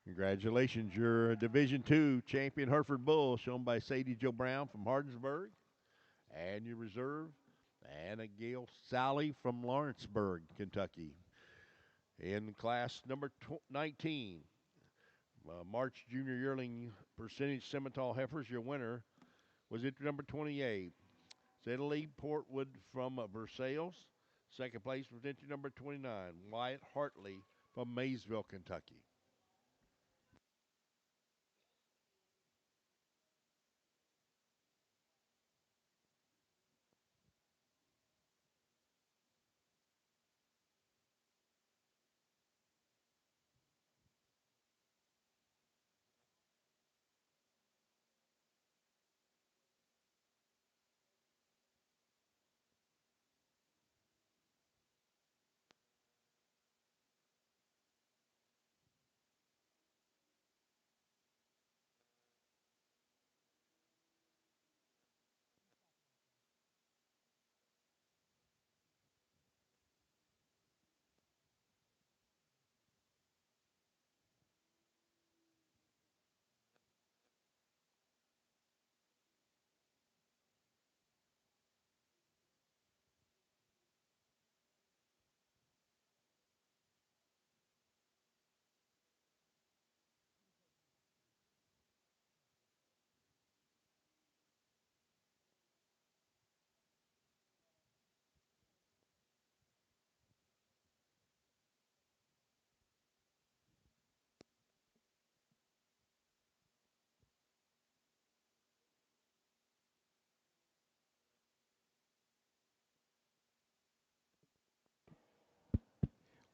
Congratulations. Your Division II champion Hereford Bull, shown by Sadie Joe Brown from Hardensburg. And your reserve, Anna Gail Sally from Lawrenceburg, Kentucky. In class number 19, March Junior Yearling Percentage Simmental Heifers, your winner was entry number 28, Italy Portwood from Versailles. Second place was entry number 29, Wyatt Hartley from Maysville, Kentucky.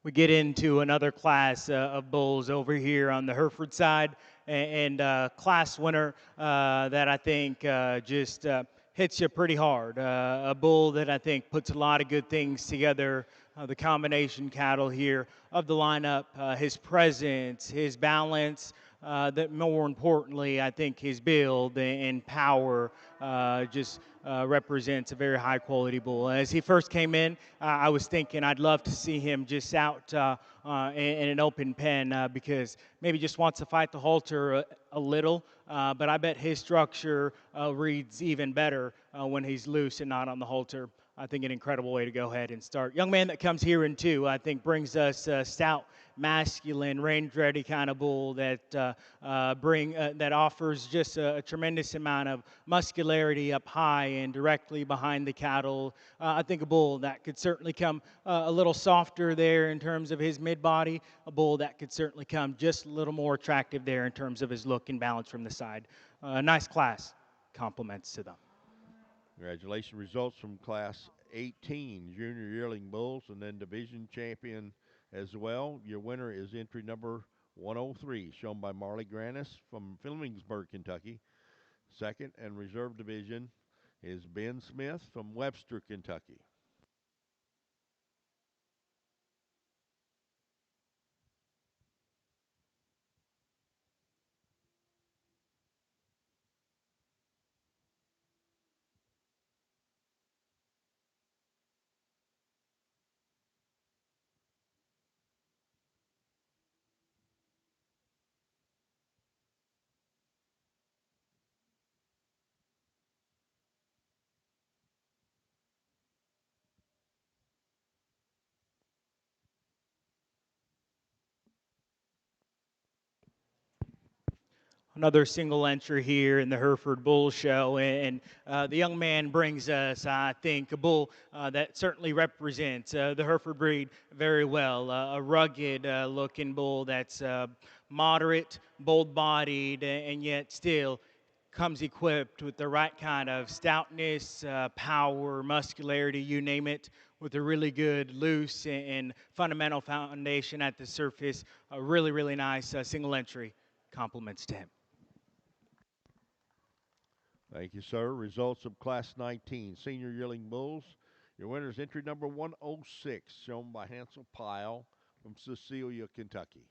we get into another class of bulls over here on the Hereford side, and class winner that I think just hits you pretty hard. A bull that I think puts a lot of good things together. The combination cattle here of the lineup, his presence, his balance. That more importantly, I think his build and power just represents a very high quality bull. As he first came in, I was thinking I'd love to see him just out in an open pen because maybe just wants to fight the halter a little. But I bet his structure reads even better when he's loose and not on the halter. I think an incredible way to go ahead and start. Young man that comes here in two, I think brings us stout, masculine, range-ready kind of bull that that offers just a tremendous amount of muscularity up high and directly behind the cattle. I think a bull that could certainly come a little softer there in terms of his mid-body. A bull that could certainly come just a little more attractive there in terms of his look and balance from the side. Nice class. Compliments to them. Congratulations. Results from Class 18 Junior Yearling Bulls and then Division Champion as well. Your winner is entry number 103, shown by Marley Granis from Flemingburg, Kentucky. Second and reserve division is Ben Smith from Webster, Kentucky. Another single entry here in the Hereford Bull Show, and the young man brings us, I think, a bull that certainly represents the Hereford breed very well. A rugged-looking bull that's moderate, bold-bodied, and yet still comes equipped with the right kind of stoutness, power, muscularity, you name it, with a really good loose and fundamental foundation at the surface. A really, really nice single entry. Compliments to him. Thank you, sir. Results of Class 19 Senior Yearling Bulls. Your winner is entry number 106, shown by Hansel Pyle from Cecilia, Kentucky.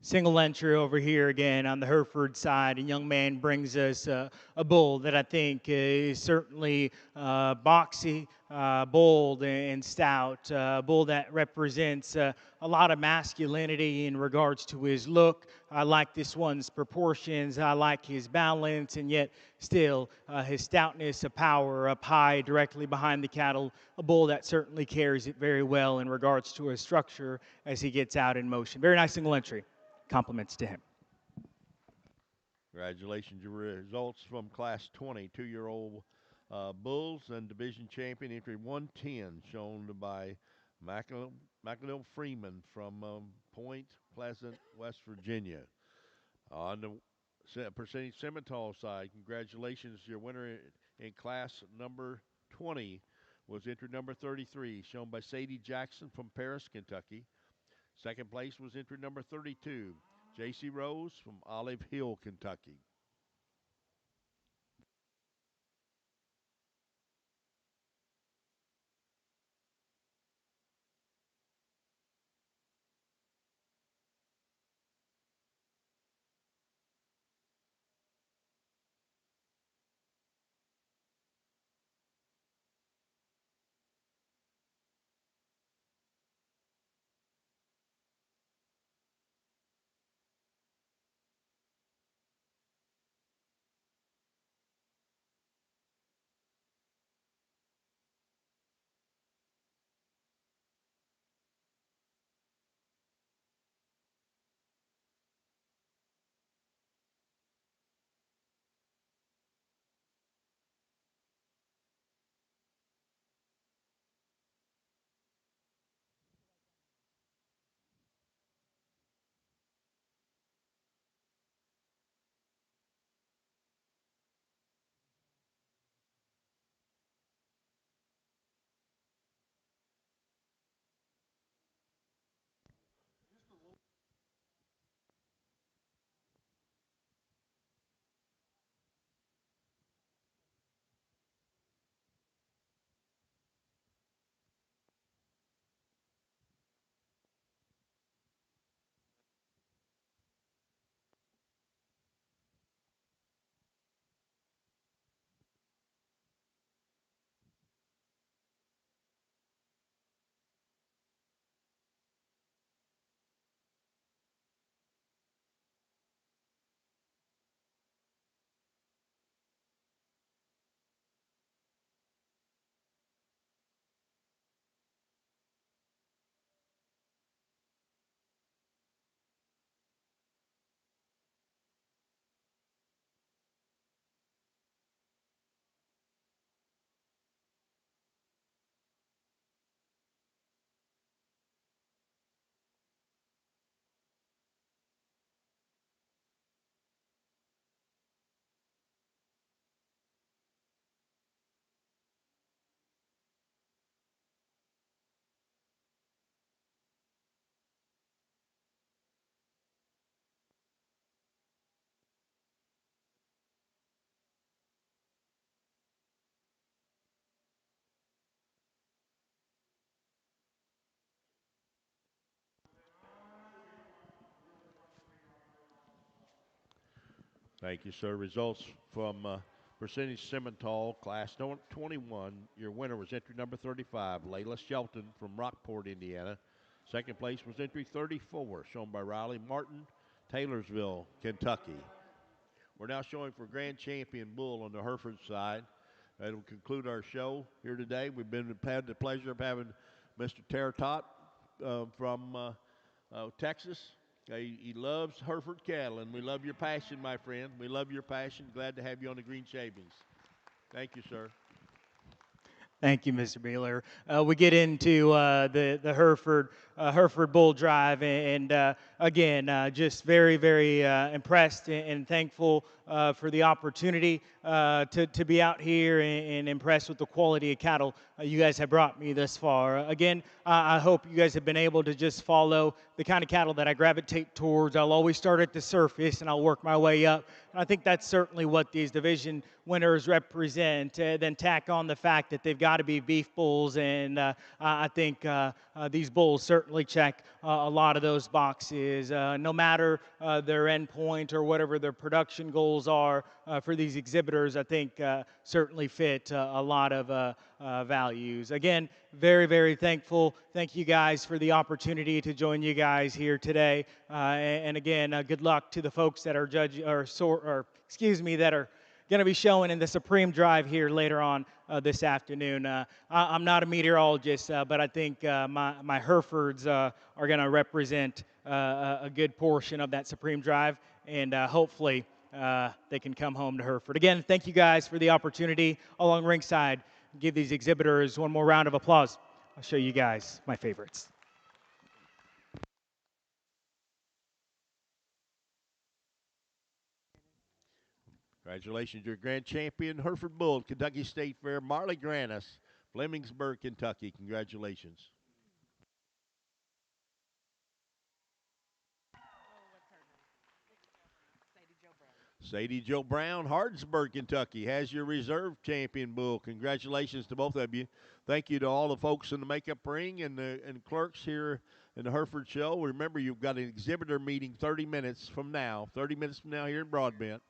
Single entry over here again on the Hereford side. A young man brings us a bull that I think is certainly boxy, bold, and stout. A bull that represents a lot of masculinity in regards to his look. I like this one's proportions. I like his balance, and yet still his stoutness, a power up high directly behind the cattle. A bull that certainly carries it very well in regards to his structure as he gets out in motion. Very nice single entry. Compliments to him. Congratulations, your results from Class 20, 2-year-old Bulls and Division Champion entry 110, shown by McAnil Freeman from Point Pleasant, West Virginia. On the percentage Simmental side, congratulations, your winner in class number 20 was entry number 33, shown by Sadie Jackson from Paris, Kentucky. Second place was entry number 32, J.C. Rose from Olive Hill, Kentucky. Thank you, sir. Results from percentage Simmental, class 21. Your winner was entry number 35, Layla Shelton from Rockport, Indiana. Second place was entry 34, shown by Riley Martin, Taylorsville, Kentucky. We're now showing for Grand Champion Bull on the Hereford side. That'll conclude our show here today. We've had the pleasure of having Mr. Terratot from Texas. He loves Hereford cattle, and we love your passion, my friend. We love your passion. Glad to have you on the Green Shavings. Thank you, sir. Thank you, Mr. Beeler. We get into the Hereford Bull Drive, and again, just very, very impressed and thankful for the opportunity to be out here and impressed with the quality of cattle you guys have brought me thus far. Again, I hope you guys have been able to just follow the kind of cattle that I gravitate towards. I'll always start at the surface and I'll work my way up. And I think that's certainly what these division winners represent. Then tack on the fact that they've got to be beef bulls, and I think these bulls certainly certainly check a lot of those boxes. No matter their endpoint or whatever their production goals are for these exhibitors, I think certainly fit a lot of values. Again, very, very thankful. Thank you guys for the opportunity to join you guys here today. And again, good luck to the folks that are that are going to be showing in the Supreme Drive here later on this afternoon. I'm not a meteorologist, but I think my Herefords are going to represent a good portion of that Supreme Drive, and hopefully they can come home to Hereford. Again, thank you guys for the opportunity along ringside. Give these exhibitors one more round of applause. I'll show you guys my favorites. Congratulations, your grand champion, Hereford Bull, Kentucky State Fair, Marley Granis, Flemingsburg, Kentucky. Congratulations. Sadie Joe Brown, Hardinsburg, Kentucky, has your reserve champion bull. Congratulations to both of you. Thank you to all the folks in the makeup ring and the clerks here in the Hereford show. Remember, you've got an exhibitor meeting 30 minutes from now here in Broadbent.